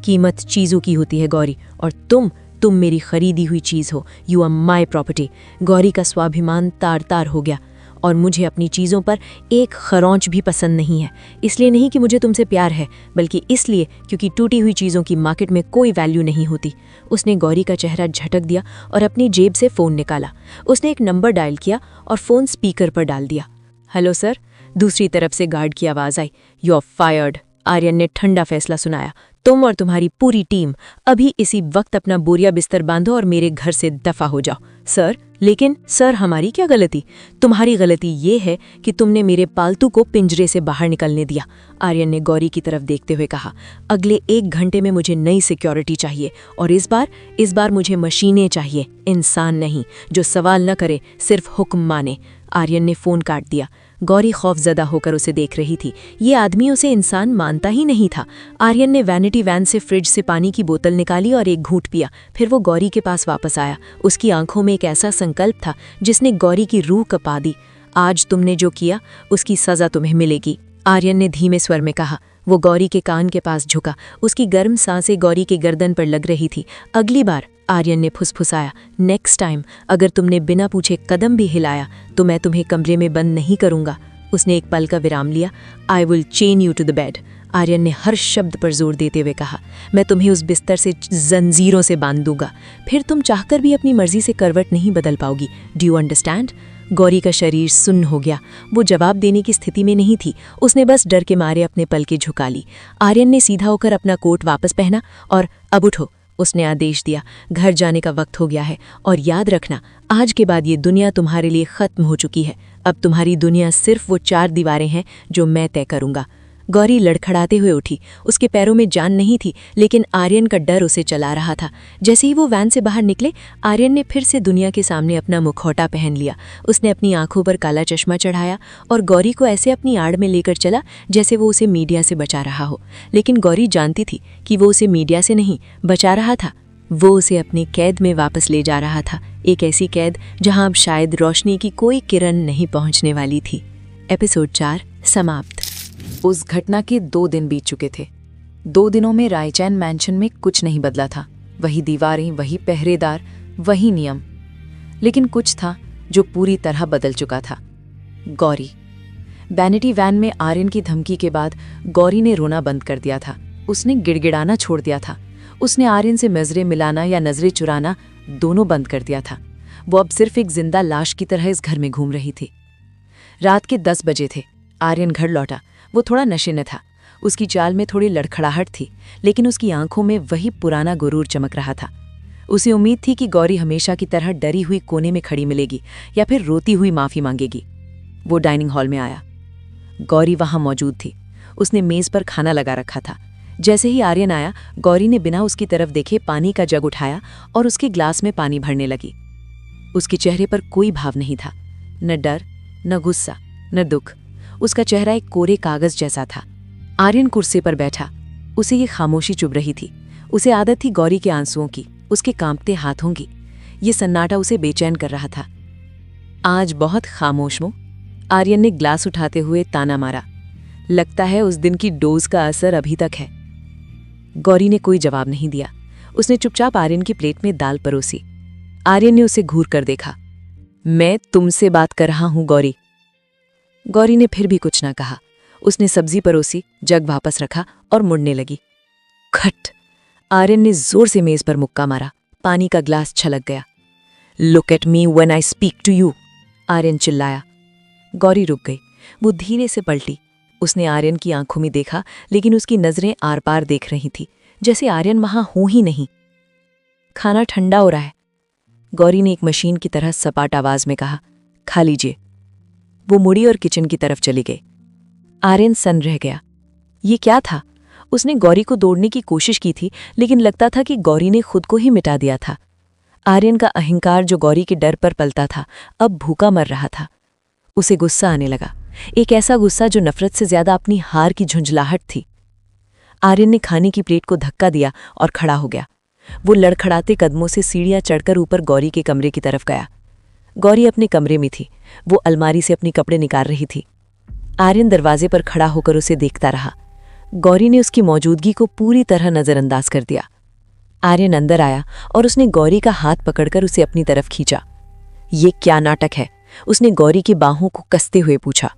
कीमत चीज़ों की होती है गौरी, और तुम मेरी खरीदी हुई चीज़ हो। You are my property. Gauri का स्वाभिमान तार तार हो गया। और मुझे अपनी चीज़ों पर एक खरौंच भी पसंद नहीं है। इसलिए नहीं कि मुझे तुमसे प्यार है, बल्कि इसलिए क्योंकि टूटी हुई चीज़ों की मार्केट में कोई वैल्यू नहीं होती। उसने गौरी का चेहरा झटक दिया और अपनी जेब से फ़ोन निकाला। उसने एक नंबर डायल किया और फ़ोन स्पीकर पर डाल दिया। हेलो सर, दूसरी तरफ से गार्ड की आवाज़ आई। You are fired. आर्यन ने ठंडा फैसला सुनाया। तुम और तुम्हारी पूरी टीम अभी इसी वक्त अपना बोरिया बिस्तर बांधो और मेरे घर से दफा हो जाओ। सर, लेकिन सर, हमारी क्या गलती? तुम्हारी गलती ये है कि तुमने मेरे पालतू को पिंजरे से बाहर निकलने दिया। आर्यन ने गौरी की तरफ देखते हुए कहा। अगले 1 घंटे में मुझे नई सिक्योरिटी चाहिए, और इस बार मुझे मशीनें चाहिए, इंसान नहीं, जो सवाल न करे, सिर्फ हुक्म माने। आर्यन ने फ़ोन काट दिया। गौरी खौफजदा होकर उसे देख रही थी। ये आदमी उसे इंसान मानता ही नहीं था। आर्यन ने वैनिटी वैन से फ्रिज से पानी की बोतल निकाली और एक घूंट पिया। फिर वो गौरी के पास वापस आया। उसकी आंखों में एक ऐसा संकल्प था जिसने गौरी की रूह कपा दी। आज तुमने जो किया, उसकी सज़ा तुम्हें मिलेगी, आर्यन ने धीमे स्वर में कहा। वो गौरी के कान के पास झुका। उसकी गर्म सांसें गौरी के गर्दन पर लग रही थी। अगली बार, आर्यन ने फुसफुसाया, नेक्स्ट टाइम अगर तुमने बिना पूछे कदम भी हिलाया तो मैं तुम्हें कमरे में बंद नहीं करूंगा। उसने एक पल का विराम लिया। I will chain you to the bed. Aryan ने हर शब्द पर जोर देते हुए कहा। मैं तुम्हें उस बिस्तर से जंजीरों से बांध दूंगा। फिर तुम चाहकर भी अपनी मर्जी से करवट नहीं बदल पाओगी। Do you understand? गौरी का शरीर सुन्न हो गया। वो जवाब देने की स्थिति में नहीं थी। उसने बस डर के मारे अपने पलकें झुका ली। आर्यन ने सीधा होकर अपना कोट वापस पहना और अब उठो, उसने आदेश दिया। घर जाने का वक्त हो गया है, और याद रखना, आज के बाद ये दुनिया तुम्हारे लिए खत्म हो चुकी है। अब तुम्हारी दुनिया सिर्फ वो 4 दीवारें हैं जो मैं तय करूंगा। गौरी लड़खड़ाते हुए उठी। उसके पैरों में जान नहीं थी, लेकिन आर्यन का डर उसे चला रहा था। जैसे ही वो वैन से बाहर निकले, आर्यन ने फिर से दुनिया के सामने अपना मुखौटा पहन लिया। उसने अपनी आंखों पर काला चश्मा चढ़ाया और गौरी को ऐसे अपनी आड़ में लेकर चला जैसे वो उसे मीडिया से बचा रहा हो। लेकिन गौरी जानती थी कि वो उसे मीडिया से नहीं बचा रहा था, वो उसे अपनी कैद में वापस ले जा रहा था। एक ऐसी कैद जहां अब शायद रोशनी की कोई किरण नहीं पहुंचने वाली थी। एपिसोड 4 समाप्त। उस घटना के 2 दिन बीत चुके थे। 2 दिनों में रायचैन मैंशन में कुछ नहीं बदला था। वही दीवारें, वही पहरेदार, वही नियम। लेकिन कुछ था जो पूरी तरह बदल चुका था। गौरी। वैनिटी वैन में आर्यन की धमकी के बाद गौरी ने रोना बंद कर दिया था। उसने गिड़गिड़ाना छोड़ दिया था। उसने आर्यन से नजरें मिलाना या नजरें चुराना दोनों बंद कर दिया था। वो अब सिर्फ एक जिंदा लाश की तरह इस घर में घूम रही थी। रात के 10 बजे थे। आर्यन घर लौटा। वो थोड़ा नशे में था। उसकी चाल में थोड़ी लड़खड़ाहट थी, लेकिन उसकी आंखों में वही पुराना गुरूर चमक रहा था। उसे उम्मीद थी कि गौरी हमेशा की तरह डरी हुई कोने में खड़ी मिलेगी या फिर रोती हुई माफी मांगेगी। वो डाइनिंग हॉल में आया। गौरी वहां मौजूद थी। उसने मेज पर खाना लगा रखा था। जैसे ही आर्यन आया, गौरी ने बिना उसकी तरफ देखे पानी का जग उठाया और उसके ग्लास में पानी भरने लगी। उसके चेहरे पर कोई भाव नहीं था, न डर, न गुस्सा, न दुख। उसका चेहरा एक कोरे कागज जैसा था। आर्यन कुर्सी पर बैठा। उसे ये खामोशी चुभ रही थी। उसे आदत थी गौरी के आंसुओं की, उसके कांपते हाथों की। ये सन्नाटा उसे बेचैन कर रहा था। आज बहुत खामोश हो, आर्यन ने ग्लास उठाते हुए ताना मारा। लगता है उस दिन की डोज का असर अभी तक है। गौरी ने कोई जवाब नहीं दिया। उसने चुपचाप आर्यन की प्लेट में दाल परोसी। आर्यन ने उसे घूर कर देखा। मैं तुमसे बात कर रहा हूं गौरी। गौरी ने फिर भी कुछ ना कहा। उसने सब्जी परोसी, जग वापस रखा और मुड़ने लगी। खट! आर्यन ने जोर से मेज पर मुक्का मारा। पानी का ग्लास छलक गया। Look at me when I speak to you, Aryan चिल्लाया। गौरी रुक गई। वो धीरे से पलटी। उसने आर्यन की आंखों में देखा, लेकिन उसकी नजरें आर पार देख रही थी, जैसे आर्यन वहां हो ही नहीं। खाना ठंडा हो रहा है, गौरी ने एक मशीन की तरह सपाट आवाज में कहा। खा लीजिए। वो मुड़ी और किचन की तरफ चली गई। आर्यन सन्न रह गया। ये क्या था? उसने गौरी को दौड़ने की कोशिश की थी, लेकिन लगता था कि गौरी ने खुद को ही मिटा दिया था। आर्यन का अहंकार जो गौरी के डर पर पलता था, अब भूखा मर रहा था। उसे गुस्सा आने लगा, एक ऐसा गुस्सा जो नफरत से ज्यादा अपनी हार की झुंझलाहट थी। आर्यन ने खाने की प्लेट को धक्का दिया और खड़ा हो गया। वो लड़खड़ाते कदमों से सीढ़ियां चढ़कर ऊपर गौरी के कमरे की तरफ गया। गौरी अपने कमरे में थी। वो अलमारी से अपने कपड़े निकाल रही थी। आर्यन दरवाजे पर खड़ा होकर उसे देखता रहा। गौरी ने उसकी मौजूदगी को पूरी तरह नजरअंदाज कर दिया। आर्यन अंदर आया और उसने गौरी का हाथ पकड़कर उसे अपनी तरफ खींचा। ये क्या नाटक है? उसने गौरी की बाहों को कसते हुए पूछा।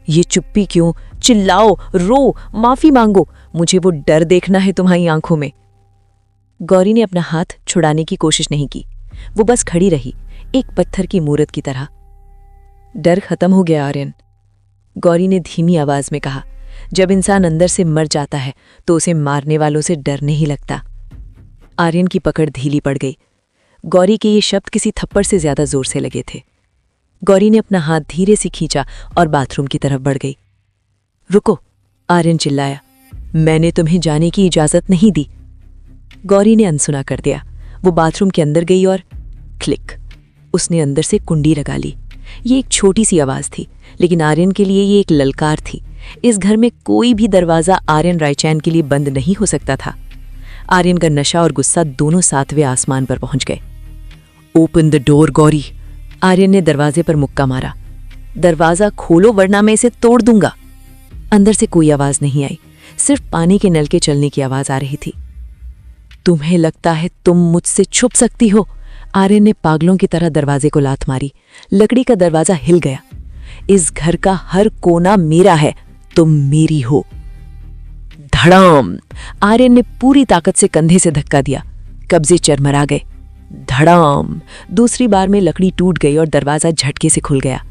ये चुप्पी क्यों? चिल्लाओ, रो, माफी मांगो। मुझे वो डर देखना है तुम्हारी आंखों में। गौरी ने अपना हाथ छुड़ाने की कोशिश नहीं की। वो बस खड़ी रही, एक पत्थर की मूरत की तरह। डर खत्म हो गया आर्यन, गौरी ने धीमी आवाज में कहा। जब इंसान अंदर से मर जाता है तो उसे मारने वालों से डर नहीं लगता। आर्यन की पकड़ ढीली पड़ गई। गौरी के ये शब्द किसी थप्पड़ से ज्यादा जोर से लगे थे। गौरी ने अपना हाथ धीरे से खींचा और बाथरूम की तरफ बढ़ गई। रुको, आर्यन चिल्लाया। मैंने तुम्हें जाने की इजाजत नहीं दी। गौरी ने अनसुना कर दिया। वो बाथरूम के अंदर गई और क्लिक, उसने अंदर से कुंडी लगा ली। ये एक छोटी सी आवाज थी, लेकिन आर्यन के लिए ये एक ललकार थी। इस घर में कोई भी दरवाजा आर्यन रायचैन के लिए बंद नहीं हो सकता था। आर्यन का नशा और गुस्सा दोनों सातवें आसमान पर पहुंच गए। Open the door Gauri, Aryan ने दरवाजे पर मुक्का मारा। दरवाजा खोलो वरना मैं इसे तोड़ दूंगा। अंदर से कोई आवाज नहीं आई, सिर्फ पानी के नल के चलने की आवाज आ रही थी। तुम्हें लगता है तुम मुझसे छुप सकती हो? आर्यन ने पागलों की तरह दरवाजे को लात मारी। लकड़ी का दरवाजा हिल गया। इस घर का हर कोना मेरा है, तुम मेरी हो। धड़ाम! आर्यन ने पूरी ताकत से कंधे से धक्का दिया। कब्जे चरमरा गए। धड़ाम! दूसरी बार में लकड़ी टूट गई और दरवाजा झटके से खुल गया।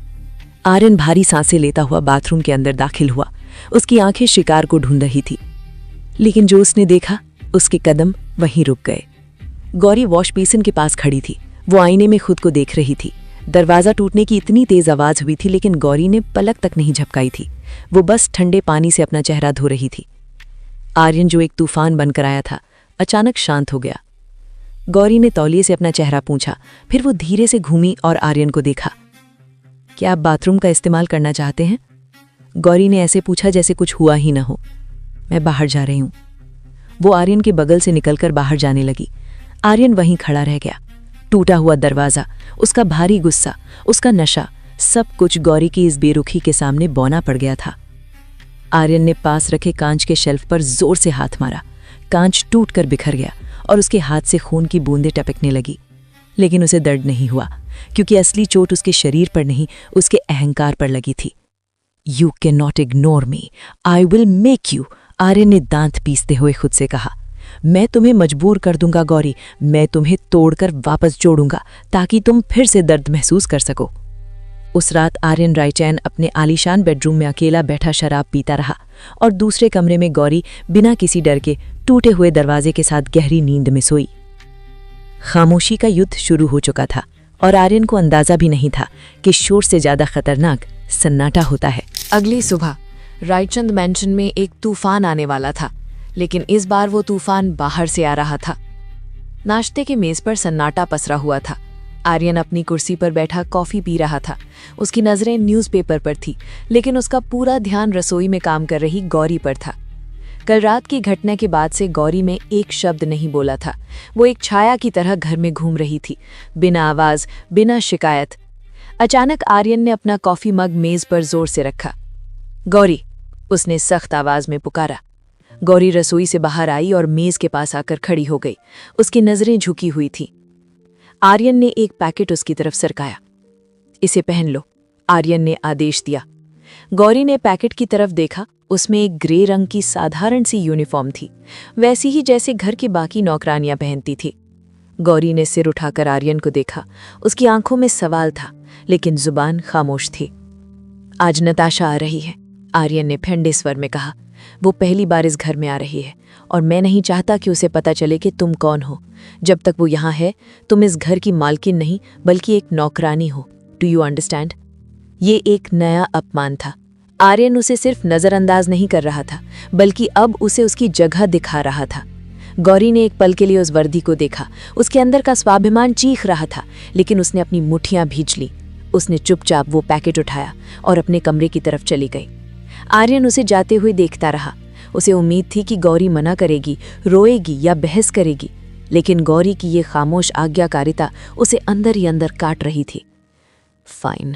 आर्यन भारी सांसें लेता हुआ बाथरूम के अंदर दाखिल हुआ। उसकी आंखें शिकार को ढूंढ रही थी, लेकिन जो उसने देखा उसके कदम वहीं रुक गए। गौरी वॉश बेसिन के पास खड़ी थी। वो आईने में खुद को देख रही थी। दरवाजा टूटने की इतनी तेज आवाज हुई थी, लेकिन गौरी ने पलक तक नहीं झपकाई थी। वो बस ठंडे पानी से अपना चेहरा धो रही थी। आर्यन जो एक तूफान बनकर आया था, अचानक शांत हो गया। गौरी ने तौलिए से अपना चेहरा पूंछा। फिर वो धीरे से घूमी और आर्यन को देखा। क्या आप बाथरूम का इस्तेमाल करना चाहते हैं? गौरी ने ऐसे पूछा जैसे कुछ हुआ ही न हो। मैं बाहर जा रही हूं। वो आर्यन के बगल से निकलकर बाहर जाने लगी। आर्यन वहीं खड़ा रह गया। टूटा हुआ दरवाजा, उसका भारी गुस्सा, उसका नशा, सब कुछ गौरी की इस बेरुखी के सामने बौना पड़ गया था। आर्यन ने पास रखे कांच के शेल्फ पर जोर से हाथ मारा। कांच टूटकर बिखर गया और उसके हाथ से खून की बूंदें टपकने लगी। लेकिन उसे दर्द नहीं हुआ, क्योंकि असली चोट उसके शरीर पर नहीं, उसके अहंकार पर लगी थी। You can not ignore me, I will make you, Aryan ने दांत पीसते हुए खुद से कहा। मैं तुम्हें मजबूर कर दूंगा गौरी, मैं तुम्हें तोड़कर वापस जोड़ूंगा ताकि तुम फिर से दर्द महसूस कर सको। उस रात आर्यन रायचैन अपने आलीशान बेडरूम में अकेला बैठा शराब पीता रहा और दूसरे कमरे में गौरी बिना किसी डर के टूटे हुए दरवाजे के साथ गहरी नींद में सोई। खामोशी का युद्ध शुरू हो चुका था और आर्यन को अंदाजा भी नहीं था कि शोर से ज्यादा खतरनाक सन्नाटा होता है। अगली सुबह रायचंद मैंशन में एक तूफान आने वाला था, लेकिन इस बार वो तूफान बाहर से आ रहा था। नाश्ते के मेज पर सन्नाटा पसरा हुआ था। आर्यन अपनी कुर्सी पर बैठा कॉफी पी रहा था। उसकी नजरें न्यूज़पेपर पर थी, लेकिन उसका पूरा ध्यान रसोई में काम कर रही गौरी पर था। कल रात की घटना के बाद से गौरी में एक शब्द नहीं बोला था। वो एक छाया की तरह घर में घूम रही थी, बिना आवाज, बिना शिकायत। अचानक आर्यन ने अपना कॉफी मग मेज पर जोर से रखा। गौरी, उसने सख्त आवाज में पुकारा। गौरी रसोई से बाहर आई और मेज के पास आकर खड़ी हो गई। उसकी नजरें झुकी हुई थीं। आर्यन ने एक पैकेट उसकी तरफ सरकाया। इसे पहन लो, आर्यन ने आदेश दिया। गौरी ने पैकेट की तरफ देखा। उसमें एक ग्रे रंग की साधारण सी यूनिफॉर्म थी, वैसी ही जैसे घर की बाकी नौकरानियां पहनती थी। गौरी ने सिर उठाकर आर्यन को देखा। उसकी आंखों में सवाल था, लेकिन जुबान खामोश थी। आज नताशा आ रही है, आर्यन ने ठंडे स्वर में कहा। वो पहली बार इस घर में आ रही है और मैं नहीं चाहता कि उसे पता चले कि तुम कौन हो। जब तक वो यहाँ है, तुम इस घर की मालकिन नहीं बल्कि एक नौकरानी हो। Do you understand? ये एक नया अपमान था। आर्यन उसे सिर्फ नजरअंदाज नहीं कर रहा था, बल्कि अब उसे उसकी जगह दिखा रहा था। गौरी ने एक पल के लिए उस वर्दी को देखा। उसके अंदर का स्वाभिमान चीख रहा था, लेकिन उसने अपनी मुट्ठियां भींच ली। उसने चुपचाप वो पैकेट उठाया और अपने कमरे की तरफ चली गई। आर्यन उसे जाते हुए देखता रहा। उसे उम्मीद थी कि गौरी मना करेगी, रोएगी या बहस करेगी, लेकिन गौरी की ये खामोश आज्ञाकारिता उसे अंदर ही अंदर काट रही थी। फाइन,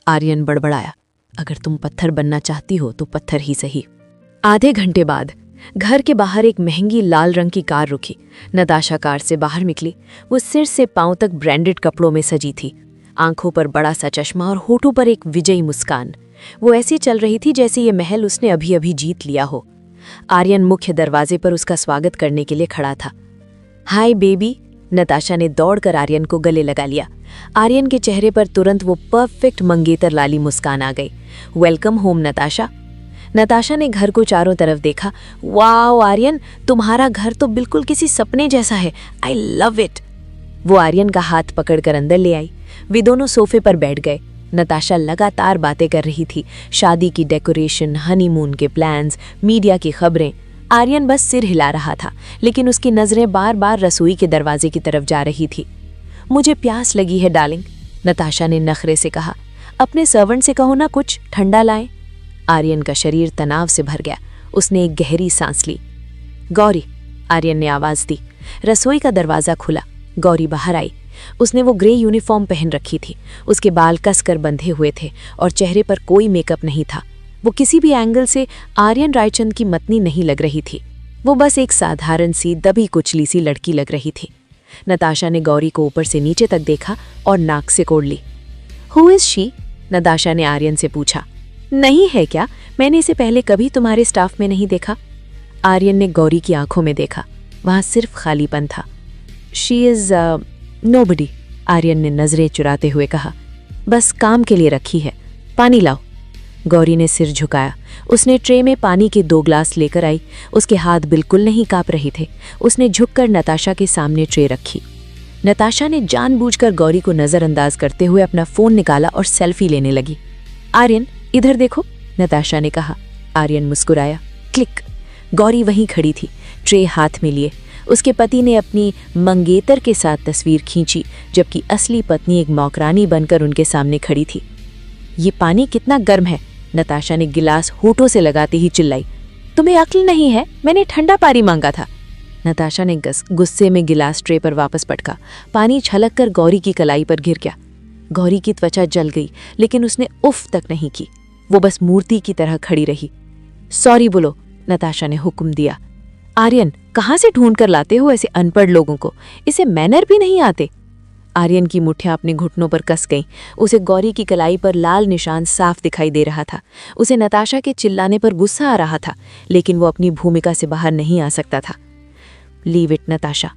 आर्यन बड़बड़ाया। अगर तुम पत्थर बनना चाहती हो तो पत्थर ही सही। आधे घंटे बाद घर के बाहर एक महंगी लाल रंग की कार रुकी। नताशा कार से बाहर निकली। वो सिर से पांव तक ब्रांडेड कपड़ों में सजी थी। आंखों पर बड़ा सा चश्मा और होठों पर एक विजयी मुस्कान। वो ऐसी चल रही थी जैसे ये महल उसने अभी अभी जीत लिया हो। आर्यन मुख्य दरवाजे पर उसका स्वागत करने के लिए खड़ा था। हाय बेबी, नताशा ने दौड़कर आर्यन को गले लगा लिया। आर्यन के चेहरे पर तुरंत वो परफेक्ट मंगेतर लाली मुस्कान आ गई। Welcome home Natasha. नताशा ने घर को चारों तरफ देखा। वाओ आर्यन, तुम्हारा घर तो बिल्कुल किसी सपने जैसा है। I love it. वो आर्यन का हाथ पकड़कर अंदर ले आई। वे दोनों सोफे पर बैठ गए। नताशा लगातार बातें कर रही थी, शादी की डेकोरेशन, हनीमून के प्लान्स, मीडिया की खबरें। आर्यन बस सिर हिला रहा था, लेकिन उसकी नजरें बार बार रसोई के दरवाजे की तरफ जा रही थी। मुझे प्यास लगी है डार्लिंग, नताशा ने नखरे से कहा। अपने सर्वेंट से कहो ना कुछ ठंडा लाएं। आर्यन का शरीर तनाव से भर गया। उसने एक गहरी सांस ली। गौरी, आर्यन ने आवाज दी। रसोई का दरवाजा खुला। गौरी बाहर आई। उसने वो ग्रे यूनिफॉर्म पहन रखी थी। उसके बाल कसकर बंधे हुए थे और चेहरे पर कोई मेकअप नहीं था। वो किसी भी एंगल से आर्यन रायचंद की मतनी नहीं लग रही थी। वो बस एक साधारण सी दबी कुचली सी लड़की लग रही थी। नताशा ने गौरी को ऊपर से नीचे तक देखा और नाक से कोड़ ली। Who is she? नताशा ने आर्यन से पूछा। नहीं है क्या? मैंने इसे पहले कभी तुम्हारे स्टाफ में नहीं देखा। आर्यन ने गौरी की आंखों में देखा। वहां सिर्फ खालीपन था। शी इज नोबडी, आर्यन ने नजरें चुराते हुए कहा। बस काम के लिए रखी है। पानी लाओ। गौरी ने सिर झुकाया। उसने ट्रे में पानी के 2 ग्लास लेकर आई। उसके हाथ बिल्कुल नहीं कांप रहे थे। उसने झुककर नताशा के सामने ट्रे रखी। नताशा ने जानबूझकर गौरी को नजरअंदाज करते हुए अपना फोन निकाला और सेल्फी लेने लगी। आर्यन, इधर देखो, नताशा ने कहा। आर्यन मुस्कुराया। क्लिक। गौरी वहीं खड़ी थी, ट्रे हाथ में लिए। उसके पति ने अपनी मंगेतर के साथ तस्वीर खींची, जबकि असली पत्नी एक नौकरानी बनकर उनके सामने खड़ी थी। ये पानी कितना गर्म है, नताशा ने गिलास होठों से लगाते ही चिल्लाई। तुम्हें अक्ल नहीं है? मैंने ठंडा पानी मांगा था। नताशा ने गुस्से में गिलास ट्रे पर वापस पटका। पानी छलक कर गौरी की कलाई पर गिर गया। गौरी की त्वचा जल गई, लेकिन उसने उफ तक नहीं की। वो बस मूर्ति की तरह खड़ी रही। सॉरी बोलो, नताशा ने हुक्म दिया। आर्यन, कहाँ से ढूंढ कर लाते हो ऐसे अनपढ़ लोगों को? इसे मैनर भी नहीं आते। आर्यन की मुट्ठियां अपने घुटनों पर कस गईं। उसे गौरी की कलाई पर लाल निशान साफ दिखाई दे रहा था। उसे नताशा के चिल्लाने पर गुस्सा आ रहा था, लेकिन वो अपनी भूमिका से बाहर नहीं आ सकता था। लीव इट नताशा,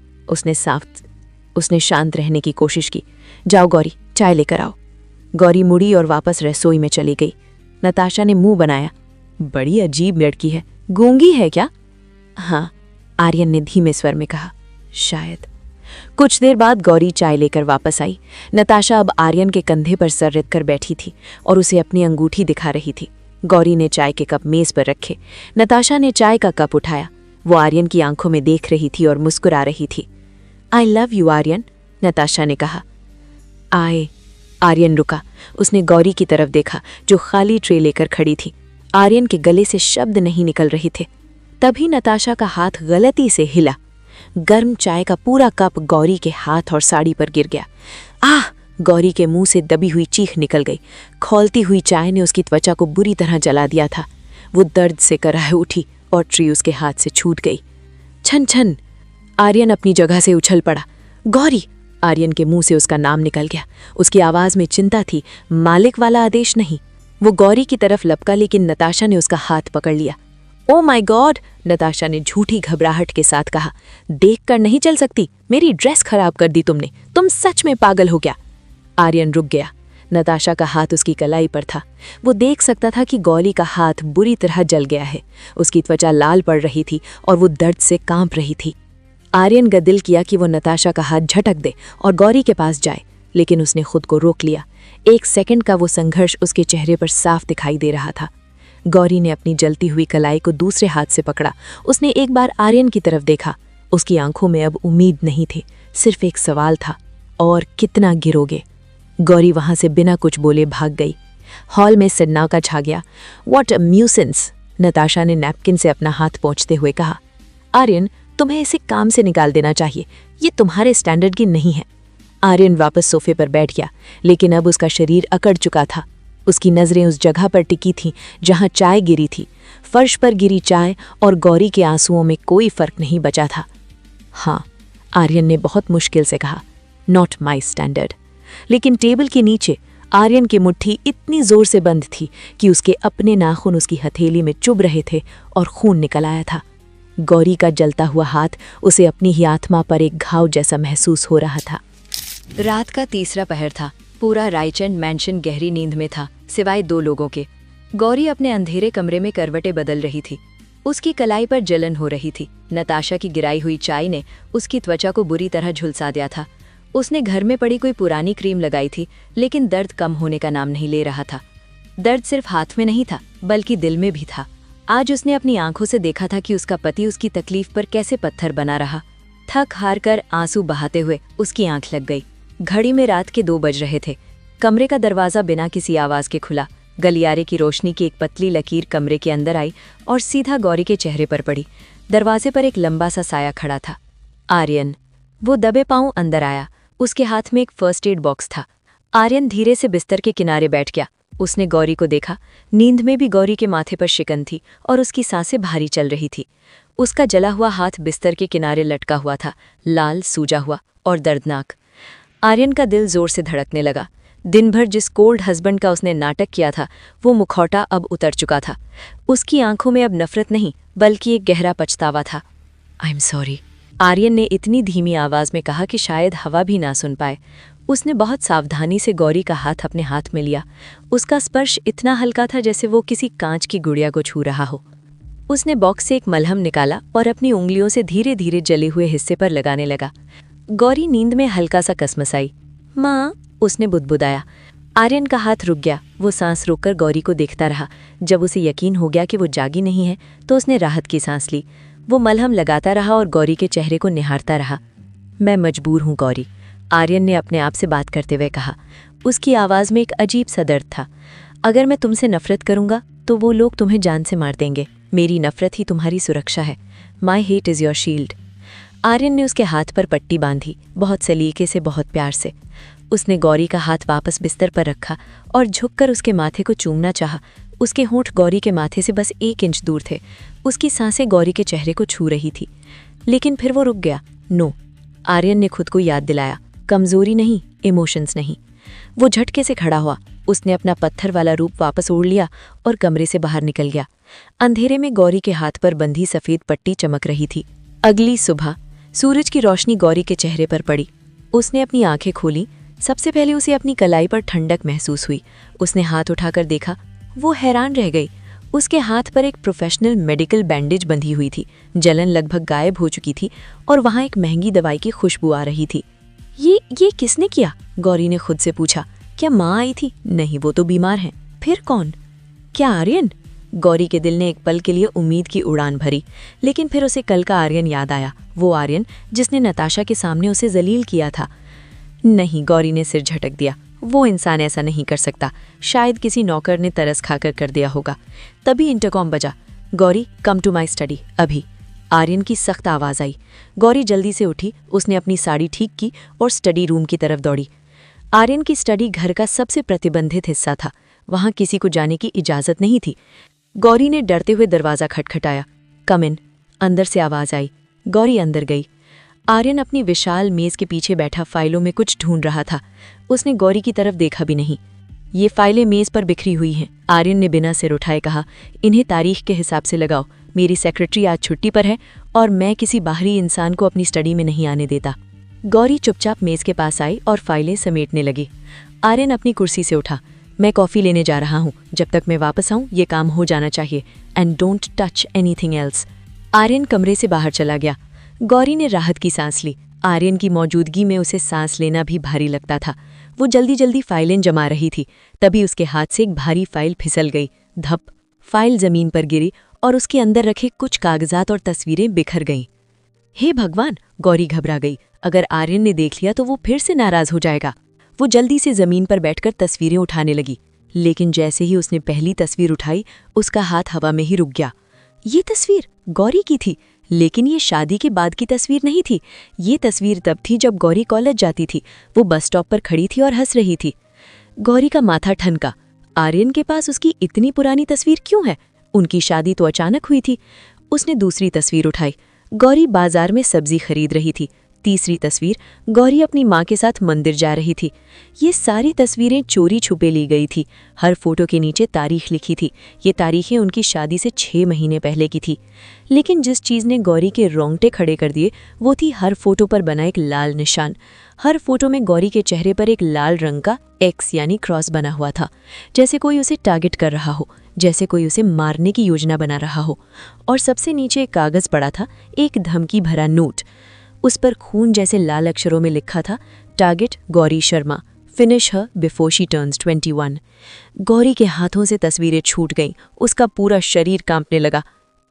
उसने शांत रहने की कोशिश की। जाओ गौरी, चाय लेकर आओ। गौरी मुड़ी और वापस रसोई में चली गई। नताशा ने मुंह बनाया। बड़ी अजीब लड़की है। गूंगी है क्या? हाँ, आर्यन ने धीमे स्वर में कहा। शायद। कुछ देर बाद गौरी चाय लेकर वापस आई। नताशा अब आर्यन के कंधे पर सर रखकर बैठी थी और उसे अपनी अंगूठी दिखा रही थी। गौरी ने चाय के कप मेज पर रखे। नताशा ने चाय का कप उठाया। वो आर्यन की आंखों में देख रही थी और मुस्कुरा रही थी। I love you Aryan, Natasha ने कहा। आर्यन रुका। उसने गौरी की तरफ देखा जो खाली ट्रे लेकर खड़ी थी। आर्यन के गले से शब्द नहीं निकल रहे थे। तभी नताशा का हाथ गलती से हिला। गर्म चाय का पूरा कप गौरी के हाथ और साड़ी पर गिर गया। आह! गौरी के मुंह से दबी हुई चीख निकल गई। खौलती हुई चाय ने उसकी त्वचा को बुरी तरह जला दिया था। वो दर्द से कराह उठी और ट्री उसके हाथ से छूट गई। छन छन! आर्यन अपनी जगह से उछल पड़ा। गौरी! आर्यन के मुंह से उसका नाम निकल गया। उसकी आवाज में चिंता थी, मालिक वाला आदेश नहीं। वो गौरी की तरफ लपका, लेकिन नताशा ने उसका हाथ पकड़ लिया। Oh my God! नताशा ने झूठी घबराहट के साथ कहा। देखकर नहीं चल सकती, मेरी ड्रेस खराब कर दी तुमने। तुम सच में पागल हो गया। आर्यन रुक गया। नताशा का हाथ उसकी कलाई पर था। वो देख सकता था कि गौरी का हाथ बुरी तरह जल गया है। उसकी त्वचा लाल पड़ रही थी और वो दर्द से कांप रही थी। आर्यन का दिल किया कि वो नताशा का हाथ झटक दे और गौरी के पास जाए, लेकिन उसने खुद को रोक लिया। 1 सेकंड का वो संघर्ष उसके चेहरे पर साफ दिखाई दे रहा था। गौरी ने अपनी जलती हुई कलाई को दूसरे हाथ से पकड़ा। उसने एक बार आर्यन की तरफ देखा। उसकी आंखों में अब उम्मीद नहीं थी, सिर्फ एक सवाल था, और कितना गिरोगे? गौरी वहां से बिना कुछ बोले भाग गई। हॉल में सन्नाटा छा गया। What a nuisance! नताशा ने नैपकिन से अपना हाथ पोंछते हुए कहा। आर्यन, तुम्हें इसे काम से निकाल देना चाहिए। ये तुम्हारे स्टैंडर्ड की नहीं है। आर्यन वापस सोफे पर बैठ गया, लेकिन अब उसका शरीर अकड़ चुका था। उसकी नजरें उस जगह पर टिकी थीं जहां चाय गिरी थी। फर्श पर गिरी चाय और गौरी के आंसुओं में कोई फर्क नहीं बचा था। हाँ, आर्यन ने बहुत मुश्किल से कहा, नॉट माई स्टैंडर्ड। लेकिन टेबल के नीचे आर्यन की मुट्ठी इतनी जोर से बंद थी कि उसके अपने नाखून उसकी हथेली में चुभ रहे थे और खून निकल आया था। गौरी का जलता हुआ हाथ उसे अपनी ही आत्मा पर एक घाव जैसा महसूस हो रहा था। रात का 3रा पहर था। पूरा रायचंद मैंशन गहरी नींद में था, सिवाय 2 लोगों के। गौरी अपने अंधेरे कमरे में करवटें बदल रही थी। उसकी कलाई पर जलन हो रही थी। नताशा की गिराई हुई चाय ने उसकी त्वचा को बुरी तरह झुलसा दिया था। उसने घर में पड़ी कोई पुरानी क्रीम लगाई थी, लेकिन दर्द कम होने का नाम नहीं ले रहा था। दर्द सिर्फ हाथ में नहीं था, बल्कि दिल में भी था। आज उसने अपनी आंखों से देखा था कि उसका पति उसकी तकलीफ पर कैसे पत्थर बना रहा। थक हार कर आंसू बहाते हुए उसकी आंख लग गई। घड़ी में रात के 2 बज रहे थे। कमरे का दरवाजा बिना किसी आवाज के खुला। गलियारे की रोशनी की एक पतली लकीर कमरे के अंदर आई और सीधा गौरी के चेहरे पर पड़ी। दरवाजे पर एक लंबा सा साया खड़ा था। आर्यन। वो दबे पांव अंदर आया। उसके हाथ में एक फर्स्ट एड बॉक्स था। आर्यन धीरे से बिस्तर के किनारे बैठ गया। उसने गौरी को देखा। नींद में भी गौरी के माथे पर शिकन थी और उसकी सांसें भारी चल रही थी। उसका जला हुआ हाथ बिस्तर के किनारे लटका हुआ था, लाल, सूजा हुआ और दर्दनाक। आर्यन का दिल जोर से धड़कने लगा। दिन भर जिस कोल्ड हस्बैंड का उसने नाटक किया था, वो मुखौटा अब उतर चुका था। उसकी आंखों में अब नफरत नहीं, बल्कि एक गहरा पछतावा था। आई एम सॉरी, आर्यन ने इतनी धीमी आवाज में कहा कि शायद हवा भी ना सुन पाए। उसने बहुत सावधानी से गौरी का हाथ अपने हाथ में लिया। उसका स्पर्श इतना हल्का था जैसे वो किसी कांच की गुड़िया को छू रहा हो। उसने बॉक्स से एक मलहम निकाला और अपनी उंगलियों से धीरे धीरे जले हुए हिस्से पर लगाने लगा। गौरी नींद में हल्का सा कसमसाई। माँ, उसने बुदबुदाया। आर्यन का हाथ रुक गया। वो सांस रोककर गौरी को देखता रहा। जब उसे यकीन हो गया कि वो जागी नहीं है, तो उसने राहत की सांस ली। वो मलहम लगाता रहा और गौरी के चेहरे को निहारता रहा। मैं मजबूर हूँ गौरी, आर्यन ने अपने आप से बात करते हुए कहा। उसकी आवाज़ में एक अजीब सा दर्द था। अगर मैं तुमसे नफरत करूंगा तो वो लोग तुम्हें जान से मार देंगे। मेरी नफरत ही तुम्हारी सुरक्षा है। My hate is your shield. Aryan ने उसके हाथ पर पट्टी बांधी, बहुत सलीके से, बहुत प्यार से। उसने गौरी का हाथ वापस बिस्तर पर रखा और झुककर उसके माथे को चूमना चाहा। उसके होंठ गौरी के माथे से बस 1 इंच दूर थे। उसकी सांसें गौरी के चेहरे को छू रही थी। लेकिन फिर वो रुक गया। नो, आर्यन ने खुद को याद दिलाया, कमजोरी नहीं, इमोशंस नहीं। वो झटके से खड़ा हुआ। उसने अपना पत्थर वाला रूप वापस ओढ़ लिया और कमरे से बाहर निकल गया। अंधेरे में गौरी के हाथ पर बंधी सफ़ेद पट्टी चमक रही थी। अगली सुबह सूरज की रोशनी गौरी के चेहरे पर पड़ी। उसने अपनी आंखें खोली। सबसे पहले उसे अपनी कलाई पर ठंडक महसूस हुई। उसने हाथ उठाकर देखा। वो हैरान रह गई। उसके हाथ पर एक प्रोफेशनल मेडिकल बैंडेज बंधी हुई थी, जलन लगभग गायब हो चुकी थी और वहाँ एक महंगी दवाई की खुशबू आ रही थी। ये किसने किया? गौरी ने खुद से पूछा। क्या माँ आई थी? नहीं, वो तो बीमार हैं। फिर कौन? क्या आर्यन? गौरी के दिल ने एक पल के लिए उम्मीद की उड़ान भरी, लेकिन फिर उसे कल का आर्यन याद आया, वो आर्यन जिसने नताशा के सामने उसे जलील किया था। नहीं, गौरी ने सिर झटक दिया। वो इंसान ऐसा नहीं कर सकता। शायद किसी नौकर ने तरस खाकर कर दिया होगा। तभी इंटरकॉम बजा। Gauri, come to my study, अभी। आर्यन की सख्त आवाज़ आई। गौरी जल्दी से उठी, उसने अपनी साड़ी ठीक की और स्टडी रूम की तरफ दौड़ी। आर्यन की स्टडी घर का सबसे प्रतिबंधित हिस्सा था, वहाँ किसी को जाने की इजाज़त नहीं थी। गौरी ने डरते हुए दरवाज़ा खटखटाया। कम इन। अंदर से आवाज़ आई। गौरी अंदर गई। आर्यन अपनी विशाल मेज़ के पीछे बैठा फाइलों में कुछ ढूंढ रहा था। उसने गौरी की तरफ देखा भी नहीं। ये फाइलें मेज़ पर बिखरी हुई हैं। आर्यन ने बिना सिर उठाए कहा, इन्हें तारीख के हिसाब से लगाओ। मेरी सेक्रेटरी आज छुट्टी पर है और मैं किसी बाहरी इंसान को अपनी स्टडी में नहीं आने देता। गौरी चुपचाप मेज़ के पास आई और फाइलें समेटने लगी। आर्यन अपनी कुर्सी से उठा। मैं कॉफ़ी लेने जा रहा हूँ, जब तक मैं वापस आऊँ ये काम हो जाना चाहिए। And don't touch anything else. Aryan कमरे से बाहर चला गया। गौरी ने राहत की सांस ली। आर्यन की मौजूदगी में उसे सांस लेना भी भारी लगता था। वो जल्दी जल्दी फाइलें जमा रही थी, तभी उसके हाथ से एक भारी फाइल फिसल गई। धप। फाइल जमीन पर गिरी और उसके अंदर रखे कुछ कागजात और तस्वीरें बिखर गईं। हे भगवान, गौरी घबरा गई। अगर आर्यन ने देख लिया तो वो फिर से नाराज हो जाएगा। वो जल्दी से जमीन पर बैठकर तस्वीरें उठाने लगी, लेकिन जैसे ही उसने पहली तस्वीर उठाई, उसका हाथ हवा में ही रुक गया। ये तस्वीर गौरी की थी, लेकिन ये शादी के बाद की तस्वीर नहीं थी। ये तस्वीर तब थी जब गौरी कॉलेज जाती थी। वो बस स्टॉप पर खड़ी थी और हंस रही थी। गौरी का माथा ठनका। आर्यन के पास उसकी इतनी पुरानी तस्वीर क्यों है? उनकी शादी तो अचानक हुई थी। उसने दूसरी तस्वीर उठाई। गौरी बाजार में सब्जी खरीद रही थी। तीसरी तस्वीर, गौरी अपनी माँ के साथ मंदिर जा रही थी। ये सारी तस्वीरें चोरी छुपे ली गई थी। हर फोटो के नीचे तारीख लिखी थी। ये तारीखें उनकी शादी से 6 महीने पहले की थी। लेकिन जिस चीज़ ने गौरी के रोंगटे खड़े कर दिए वो थी हर फोटो पर बना एक लाल निशान। हर फोटो में गौरी के चेहरे पर एक लाल रंग का एक्स यानी क्रॉस बना हुआ था, जैसे कोई उसे टारगेट कर रहा हो, जैसे कोई उसे मारने की योजना बना रहा हो। और सबसे नीचे एक कागज़ पड़ा था, एक धमकी भरा नोट। उस पर खून जैसे लाल अक्षरों में लिखा था, target Gauri Sharma, finish her before she turns 21। Gauri के हाथों से तस्वीरें छूट गईं। उसका पूरा शरीर कांपने लगा।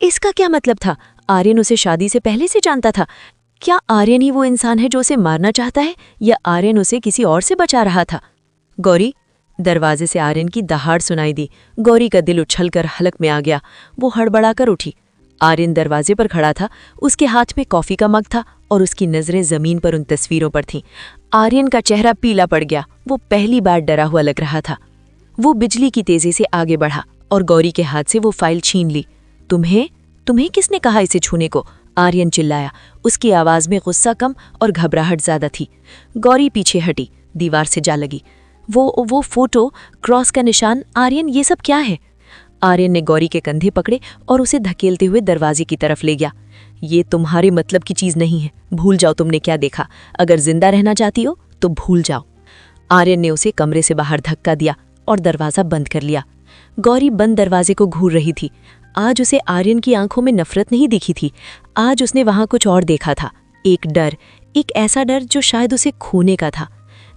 इसका क्या मतलब था? आर्यन उसे शादी से पहले से जानता था। क्या आर्यन ही वो इंसान है जो उसे मारना चाहता है, या आर्यन उसे किसी और से बचा रहा था? गौरी। दरवाजे से आर्यन की दहाड़ सुनाई दी। गौरी का दिल उछलकर हलक में आ गया। वो हड़बड़ाकर उठी। आर्यन दरवाजे पर खड़ा था। उसके हाथ में कॉफी का मग था और उसकी नजरें जमीन पर उन तस्वीरों पर थीं। आर्यन का चेहरा पीला पड़ गया। वो पहली बार डरा हुआ लग रहा था। वो बिजली की तेजी से आगे बढ़ा और गौरी के हाथ से वो फाइल छीन ली। तुम्हें किसने कहा इसे छूने को? आर्यन चिल्लाया। उसकी आवाज में गुस्सा कम और घबराहट ज्यादा थी। गौरी पीछे हटी, दीवार से जा लगी। वो फोटो, क्रॉस का निशान, आर्यन, ये सब क्या है? आर्यन ने गौरी के कंधे पकड़े और उसे धकेलते हुए दरवाजे की तरफ ले गया। ये तुम्हारे मतलब की चीज नहीं है। भूल जाओ तुमने क्या देखा। अगर जिंदा रहना चाहती हो तो भूल जाओ। आर्यन ने उसे कमरे से बाहर धक्का दिया और दरवाजा बंद कर लिया। गौरी बंद दरवाजे को घूर रही थी। आज उसे आर्यन की आंखों में नफरत नहीं दिखी थी। आज उसने वहां कुछ और देखा था। एक डर, एक ऐसा डर जो शायद उसे खोने का था।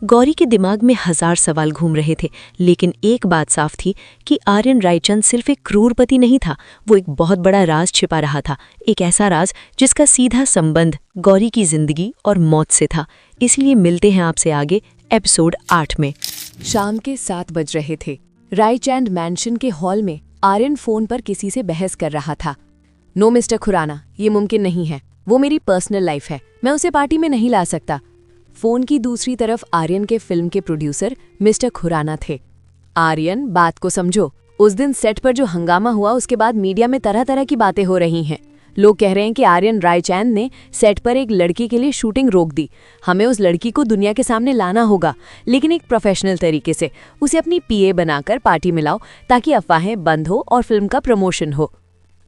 गौरी के दिमाग में 1000 सवाल घूम रहे थे, लेकिन एक बात साफ थी कि आर्यन रायचंद सिर्फ एक क्रूर पति नहीं था। वो एक बहुत बड़ा राज छिपा रहा था, एक ऐसा राज जिसका सीधा संबंध गौरी की जिंदगी और मौत से था। इसलिए मिलते हैं आपसे आगे एपिसोड 8 में। शाम के 7 बज रहे थे। रायचंद मैंशन के हॉल में आर्यन फोन पर किसी से बहस कर रहा था। नो मिस्टर खुराना, ये मुमकिन नहीं है। वो मेरी पर्सनल लाइफ है, मैं उसे पार्टी में नहीं ला सकता। फोन की दूसरी तरफ आर्यन के फिल्म के प्रोड्यूसर मिस्टर खुराना थे। आर्यन, बात को समझो। उस दिन सेट पर जो हंगामा हुआ उसके बाद मीडिया में तरह तरह की बातें हो रही हैं। लोग कह रहे हैं कि आर्यन रायचंद ने सेट पर एक लड़की के लिए शूटिंग रोक दी। हमें उस लड़की को दुनिया के सामने लाना होगा, लेकिन एक प्रोफेशनल तरीके से। उसे अपनी पीए बनाकर पार्टी में लाओ ताकि अफवाहें बंद हो और फिल्म का प्रमोशन हो।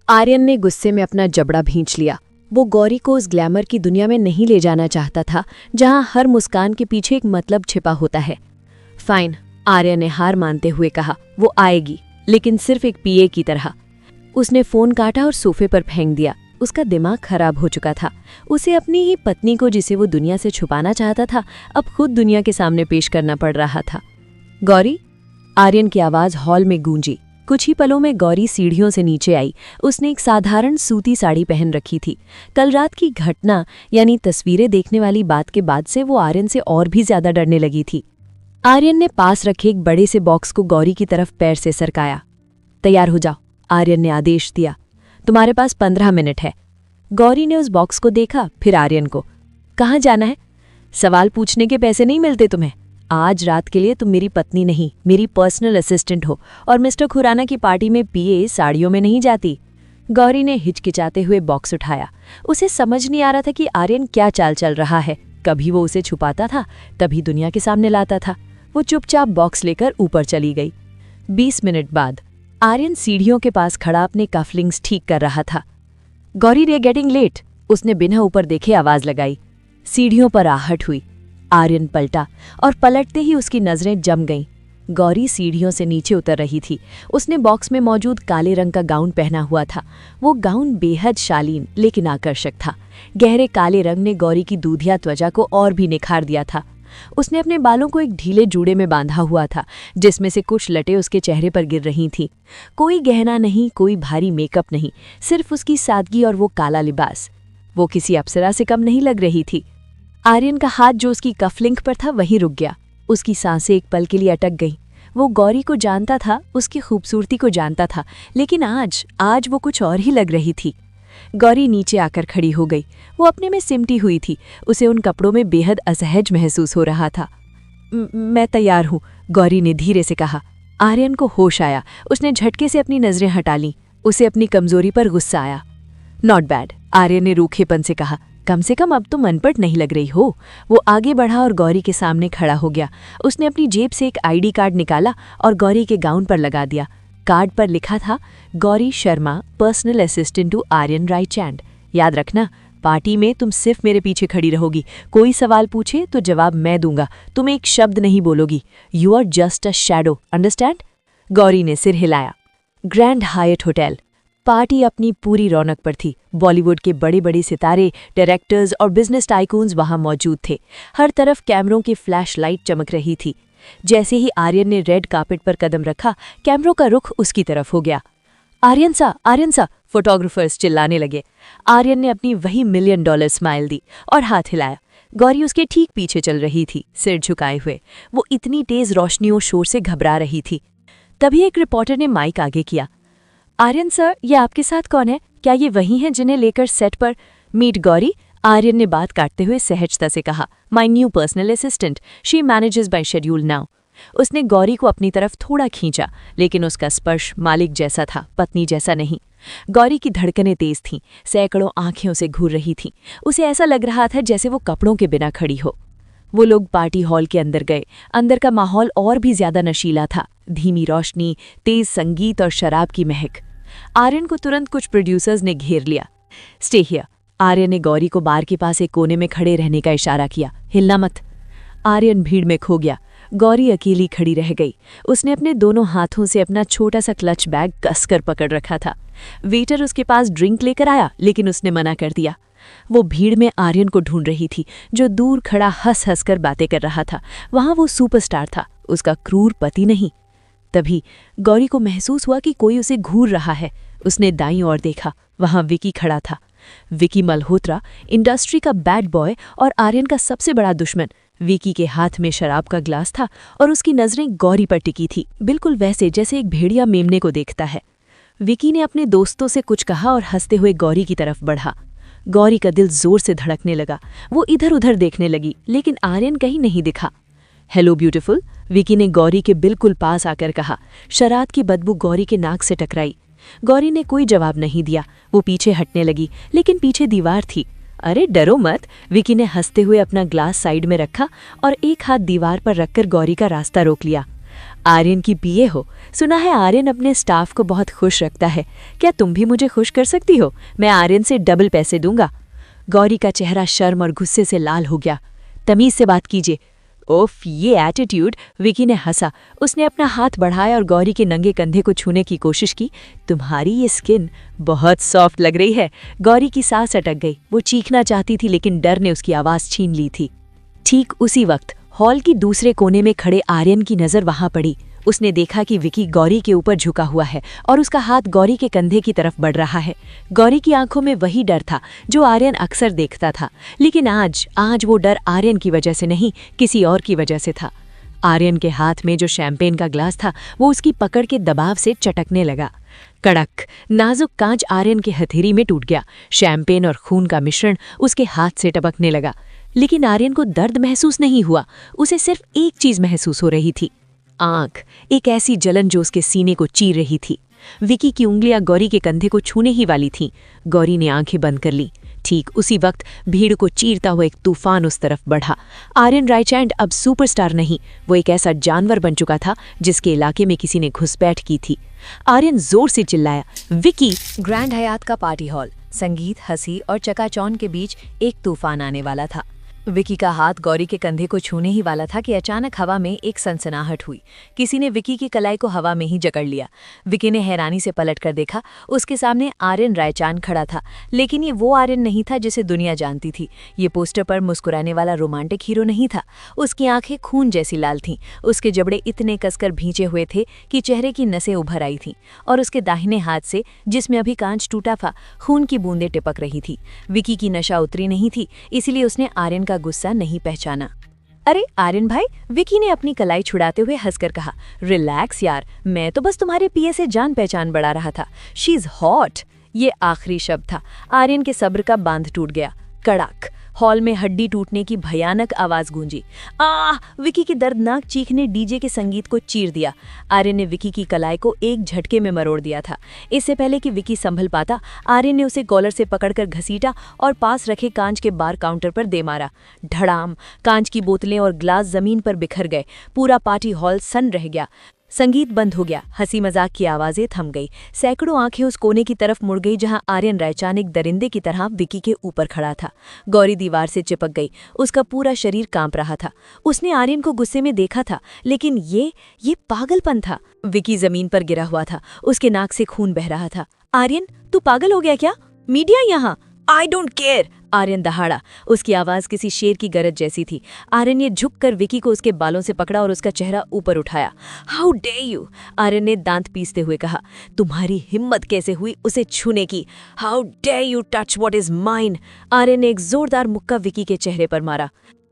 आर्यन ने गुस्से में अपना जबड़ा भींच लिया। वो गौरी को उस ग्लैमर की दुनिया में नहीं ले जाना चाहता था जहां हर मुस्कान के पीछे एक मतलब छिपा होता है। फाइन, आर्यन ने हार मानते हुए कहा। वो आएगी, लेकिन सिर्फ एक पीए की तरह। उसने फोन काटा और सोफे पर फेंक दिया। उसका दिमाग खराब हो चुका था। उसे अपनी ही पत्नी को, जिसे वो दुनिया से छुपाना चाहता था, अब खुद दुनिया के सामने पेश करना पड़ रहा था। गौरी, आर्यन की आवाज हॉल में गूंजी। कुछ ही पलों में गौरी सीढ़ियों से नीचे आई। उसने एक साधारण सूती साड़ी पहन रखी थी। कल रात की घटना यानी तस्वीरें देखने वाली बात के बाद से वो आर्यन से और भी ज्यादा डरने लगी थी। आर्यन ने पास रखे एक बड़े से बॉक्स को गौरी की तरफ पैर से सरकाया। तैयार हो जाओ, आर्यन ने आदेश दिया। तुम्हारे पास 15 मिनट है। गौरी ने उस बॉक्स को देखा, फिर आर्यन को। कहाँ जाना है? सवाल पूछने के पैसे नहीं मिलते तुम्हें। आज रात के लिए तुम मेरी पत्नी नहीं, मेरी पर्सनल असिस्टेंट हो, और मिस्टर खुराना की पार्टी में पीए साड़ियों में नहीं जाती। गौरी ने हिचकिचाते हुए बॉक्स उठाया। उसे समझ नहीं आ रहा था कि आर्यन क्या चाल चल रहा है। कभी वो उसे छुपाता था, कभी दुनिया के सामने लाता था। वो चुपचाप बॉक्स लेकर ऊपर चली गई। 20 मिनट बाद आर्यन सीढ़ियों के पास खड़ा अपने कफलिंग्स ठीक कर रहा था। गौरी, रे गेटिंग लेट, उसने बिना ऊपर देखे आवाज लगाई। सीढ़ियों पर आहट हुई। आर्यन पलटा और पलटते ही उसकी नजरें जम गईं। गौरी सीढ़ियों से नीचे उतर रही थी। उसने बॉक्स में मौजूद काले रंग का गाउन पहना हुआ था। वो गाउन बेहद शालीन लेकिन आकर्षक था। गहरे काले रंग ने गौरी की दूधिया त्वचा को और भी निखार दिया था। उसने अपने बालों को एक ढीले जूड़े में बांधा हुआ था, जिसमें से कुछ लटें उसके चेहरे पर गिर रही थीं। कोई गहना नहीं, कोई भारी मेकअप नहीं, सिर्फ उसकी सादगी और वो काला लिबास। वो किसी अप्सरा से कम नहीं लग रही थी। आर्यन का हाथ जो उसकी कफलिंक पर था वहीं रुक गया। उसकी सांसें एक पल के लिए अटक गईं। वो गौरी को जानता था, उसकी खूबसूरती को जानता था, लेकिन आज वो कुछ और ही लग रही थी। गौरी नीचे आकर खड़ी हो गई। वो अपने में सिमटी हुई थी। उसे उन कपड़ों में बेहद असहज महसूस हो रहा था। मैं तैयार हूँ, गौरी ने धीरे से कहा। आर्यन को होश आया। उसने झटके से अपनी नजरें हटा लीं। उसे अपनी कमजोरी पर गुस्सा आया। नॉट बैड, आर्यन ने रूखेपन से कहा। कम से कम अब तुम अनपढ़ नहीं लग रही हो। वो आगे बढ़ा और गौरी के सामने खड़ा हो गया। उसने अपनी जेब से एक आईडी कार्ड निकाला और गौरी के गाउन पर लगा दिया। कार्ड पर लिखा था, Gauri Sharma, personal assistant to Aryan Raichand. याद रखना, पार्टी में तुम सिर्फ मेरे पीछे खड़ी रहोगी। कोई सवाल पूछे तो जवाब मैं दूंगा। तुम एक शब्द नहीं बोलोगी। You are just a shadow, understand? Gauri ने सिर हिलाया। Grand height hotel. पार्टी अपनी पूरी रौनक पर थी। बॉलीवुड के बड़े बड़े सितारे, डायरेक्टर्स और बिजनेस टाइकून्स वहां मौजूद थे। हर तरफ कैमरों की फ्लैश लाइट चमक रही थी। जैसे ही आर्यन ने रेड कार्पेट पर कदम रखा, कैमरों का रुख उसकी तरफ हो गया। आर्यन सा, फोटोग्राफर्स चिल्लाने लगे। आर्यन ने अपनी वही $1 मिलियन स्माइल दी और हाथ हिलाया। गौरी उसके ठीक पीछे चल रही थी, सिर झुकाए हुए। वो इतनी तेज रोशनियों शोर से घबरा रही थी। तभी एक रिपोर्टर ने माइक आगे किया। आर्यन सर, ये आपके साथ कौन है? क्या ये वही हैं जिन्हें लेकर सेट पर? मीट गौरी, आर्यन ने बात काटते हुए सहजता से कहा। My new personal assistant, she manages by schedule now. उसने गौरी को अपनी तरफ थोड़ा खींचा, लेकिन उसका स्पर्श मालिक जैसा था, पत्नी जैसा नहीं। गौरी की धड़कनें तेज थीं, सैकड़ों आंखें उसे घूर रही थीं। उसे ऐसा लग रहा था जैसे वो कपड़ों के बिना खड़ी हो। वो लोग पार्टी हॉल के अंदर गए। अंदर का माहौल और भी ज्यादा नशीला था। धीमी रोशनी, तेज संगीत और शराब की महक। आर्यन को तुरंत कुछ प्रोड्यूसर्स ने घेर लिया। स्टे हियर, आर्यन ने गौरी को बार के पास एक कोने में खड़े रहने का इशारा किया। हिलना मत। आर्यन भीड़ में खो गया। गौरी अकेली खड़ी रह गई। उसने अपने दोनों हाथों से अपना छोटा सा क्लच बैग कसकर पकड़ रखा था। वेटर उसके पास ड्रिंक लेकर आया, लेकिन उसने मना कर दिया। वो भीड़ में आर्यन को ढूंढ रही थी, जो दूर खड़ा हंस हंस कर बातें कर रहा था। वहां वो सुपरस्टार था, उसका क्रूर पति नहीं। तभी गौरी को महसूस हुआ कि कोई उसे घूर रहा है। उसने दाईं ओर देखा, वहां विकी खड़ा था। विकी मल्होत्रा, इंडस्ट्री का बैड बॉय और आर्यन का सबसे बड़ा दुश्मन। विकी के हाथ में शराब का ग्लास था और उसकी नजरें गौरी पर टिकी थी, बिल्कुल वैसे जैसे एक भेड़िया मेमने को देखता है। विकी ने अपने दोस्तों से कुछ कहा और हंसते हुए गौरी की तरफ बढ़ा। गौरी का दिल जोर से धड़कने लगा। वो इधर उधर देखने लगी, लेकिन आर्यन कहीं नहीं दिखा। हेलो ब्यूटीफुल, विकी ने गौरी के बिल्कुल पास आकर कहा। शराब की बदबू गौरी के नाक से टकराई। गौरी ने कोई जवाब नहीं दिया। वो पीछे हटने लगी, लेकिन पीछे दीवार थी। अरे डरो मत, विकी ने हंसते हुए अपना ग्लास साइड में रखा और एक हाथ दीवार पर रखकर गौरी का रास्ता रोक लिया। आर्यन की पीए हो? सुना है आर्यन अपने स्टाफ को बहुत खुश रखता है। क्या तुम भी मुझे खुश कर सकती हो? मैं आर्यन से डबल पैसे दूंगा। गौरी का चेहरा शर्म और गुस्से से लाल हो गया। तमीज से बात कीजिए। ओफ, ये एटीट्यूड! विकी ने हंसा। उसने अपना हाथ बढ़ाया और गौरी के नंगे कंधे को छूने की कोशिश की। तुम्हारी ये स्किन बहुत सॉफ्ट लग रही है। गौरी की सांस अटक गई। वो चीखना चाहती थी लेकिन डर ने उसकी आवाज छीन ली थी। ठीक उसी वक्त हॉल की दूसरे कोने में खड़े आर्यन की नजर वहां पड़ी। उसने देखा कि विकी गौरी के ऊपर झुका हुआ है और उसका हाथ गौरी के कंधे की तरफ बढ़ रहा है। गौरी की आंखों में वही डर था जो आर्यन अक्सर देखता था, लेकिन आज वो डर आर्यन की वजह से नहीं, किसी और की वजह से था। आर्यन के हाथ में जो शैंपेन का ग्लास था वो उसकी पकड़ के दबाव से चटकने लगा। कड़क नाजुक कांच आर्यन के हथेली में टूट गया। शैंपेन और खून का मिश्रण उसके हाथ से टपकने लगा। लेकिन आर्यन को दर्द महसूस नहीं हुआ। उसे सिर्फ एक चीज महसूस हो रही थी, आंख, एक ऐसी जलन जो उसके सीने को चीर रही थी। विकी की उंगलियां गौरी के कंधे को छूने ही वाली थीं। गौरी ने आंखें बंद कर ली। ठीक उसी वक्त भीड़ को चीरता हुआ एक तूफान उस तरफ बढ़ा। आर्यन रायचंद अब सुपरस्टार नहीं, वो एक ऐसा जानवर बन चुका था जिसके इलाके में किसी ने घुसपैठ की थी। आर्यन जोर से चिल्लाया, विकी! ग्रैंड हयात का पार्टी हॉल, संगीत, हंसी और चकाचौंध के बीच एक तूफान आने वाला था। विकी का हाथ गौरी के कंधे को छूने ही वाला था कि अचानक हवा में एक सनसनाहट हुई। किसी ने विकी की कलाई को हवा में ही जकड़ लिया। विकी ने हैरानी से पलटकर देखा। उसके सामने आर्यन रायचंद खड़ा था, लेकिन ये वो आर्यन नहीं था जिसे दुनिया जानती थी। ये पोस्टर पर मुस्कुराने वाला रोमांटिक हीरो नहीं था। उसकी आंखें खून जैसी लाल थीं। उसके जबड़े इतने कसकर भींचे हुए थे कि चेहरे की नसें उभर आई थीं, और उसके दाहिने हाथ से, जिसमें अभी कांच टूटा था, खून की बूंदें टिपक रही थी। विकी की नशा उतरी नहीं थी, इसीलिए उसने आर्यन का गुस्सा नहीं पहचाना। अरे आर्यन भाई, विकी ने अपनी कलाई छुड़ाते हुए हंसकर कहा, रिलैक्स यार, मैं तो बस तुम्हारे पीए से जान पहचान बढ़ा रहा था। She is hot. ये आखिरी शब्द था। आर्यन के सब्र का बांध टूट गया। कड़ाक! हॉल में हड्डी टूटने की भयानक आवाज गूंजी। विकी की दर्दनाक चीख ने डीजे के संगीत को चीर दिया। आर्यन ने विकी की कलाई को एक झटके में मरोड़ दिया था। इससे पहले कि विकी संभल पाता, आर्यन ने उसे कॉलर से पकड़कर घसीटा और पास रखे कांच के बार काउंटर पर दे मारा। धड़ाम! कांच की बोतलें और ग्लास जमीन पर बिखर गए। पूरा पार्टी हॉल सन्न रह गया। संगीत बंद हो गया। हंसी मजाक की आवाजें थम गई। सैकड़ों आंखें उस कोने की तरफ मुड़ गई जहां आर्यन रायचंद एक दरिंदे की तरह विकी के ऊपर खड़ा था। गौरी दीवार से चिपक गई। उसका पूरा शरीर कांप रहा था। उसने आर्यन को गुस्से में देखा था, लेकिन ये पागलपन था। विकी जमीन पर गिरा हुआ था। उसके नाक से खून बह रहा था। आर्यन, तू पागल हो गया क्या? मीडिया यहाँ! I don't care! आर्यन दहाड़ा। उसकी आवाज किसी शेर की गरज जैसी थी। आर्यन ने झुककर विकी को उसके बालों से पकड़ा और उसका चेहरा ऊपर उठाया। How dare you! आर्यन ने दांत पीसते हुए कहा, तुम्हारी हिम्मत कैसे हुई उसे छूने की? How dare you touch what is mine! Aryan ने एक जोरदार मुक्का विकी के चेहरे पर मारा।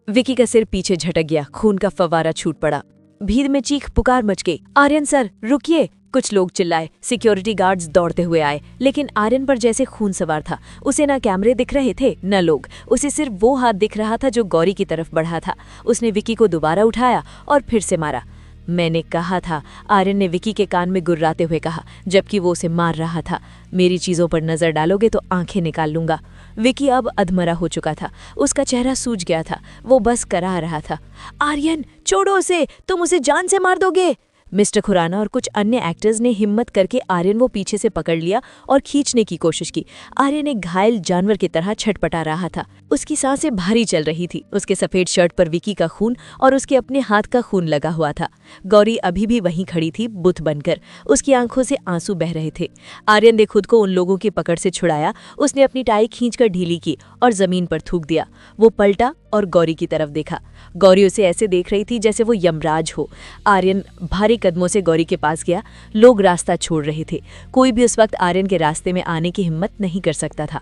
विकी का सिर पीछे झटक गया। खून का फव्वारा छूट पड़ा। भीड़ में चीख पुकार मच गई। आर्यन सर, रुकिए! कुछ लोग चिल्लाए। सिक्योरिटी गार्ड्स दौड़ते हुए आए, लेकिन आर्यन पर जैसे खून सवार था। उसे न कैमरे दिख रहे थे न लोग। उसे सिर्फ वो हाथ दिख रहा था जो गौरी की तरफ बढ़ा था। उसने विकी को दोबारा उठाया और फिर से मारा। मैंने कहा था, आर्यन ने विकी के कान में गुर्राते हुए कहा, जबकि वो उसे मार रहा था, मेरी चीजों पर नजर डालोगे तो आंखें निकाल लूंगा। विकी अब अधमरा हो चुका था। उसका चेहरा सूज गया था। वो बस करा रहा था, आर्यन छोड़ो उसे, तुम उसे जान से मार दोगे। मिस्टर खुराना और कुछ अन्य एक्टर्स ने हिम्मत करके आर्यन वो पीछे से पकड़ लिया और खींचने की कोशिश की। आर्यन एक घायल जानवर की तरह छटपटा रहा था। उसकी सांसें भारी चल रही थी। उसके सफेद शर्ट पर विकी का खून और उसके अपने हाथ का खून लगा हुआ था। गौरी अभी भी वहीं खड़ी थी, बुत बनकर। उसकी आंखों से आंसू बह रहे थे। आर्यन ने खुद को उन लोगों की पकड़ से छुड़ाया। उसने अपनी टाई खींचकर ढीली की और जमीन पर थूक दिया। वो पलटा और गौरी की तरफ देखा। गौरी उसे ऐसे देख रही थी जैसे वो यमराज हो। आर्यन भारी कदमों से गौरी के पास गया। लोग रास्ता छोड़ रहे थे। कोई भी उस वक्त आर्यन के रास्ते में आने की हिम्मत नहीं कर सकता था।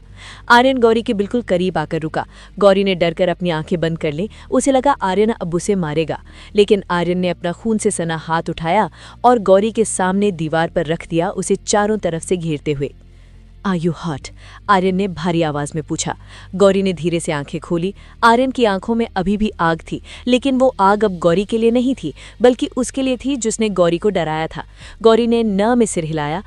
आर्यन गौरी के बिल्कुल करीब आकर रुका। गौरी ने डरकर अपनी आंखें बंद कर ली। उसे लगा आर्यन अब उसे मारेगा, लेकिन आर्यन ने अपना खून से सना हाथ उठाया और गौरी के सामने दीवार पर रख दिया, उसे चारों तरफ से घेरते हुए। Are you hurt? आर्यन ने भारी आवाज में पूछा। गौरी ने धीरे से आंखें खोली। आर्यन की आंखों में अभी भी आग थी, लेकिन वो आग अब गौरी के लिए नहीं थी, बल्कि उसके लिए थी जिसने गौरी को डराया था। गौरी ने न में सिर हिलाया।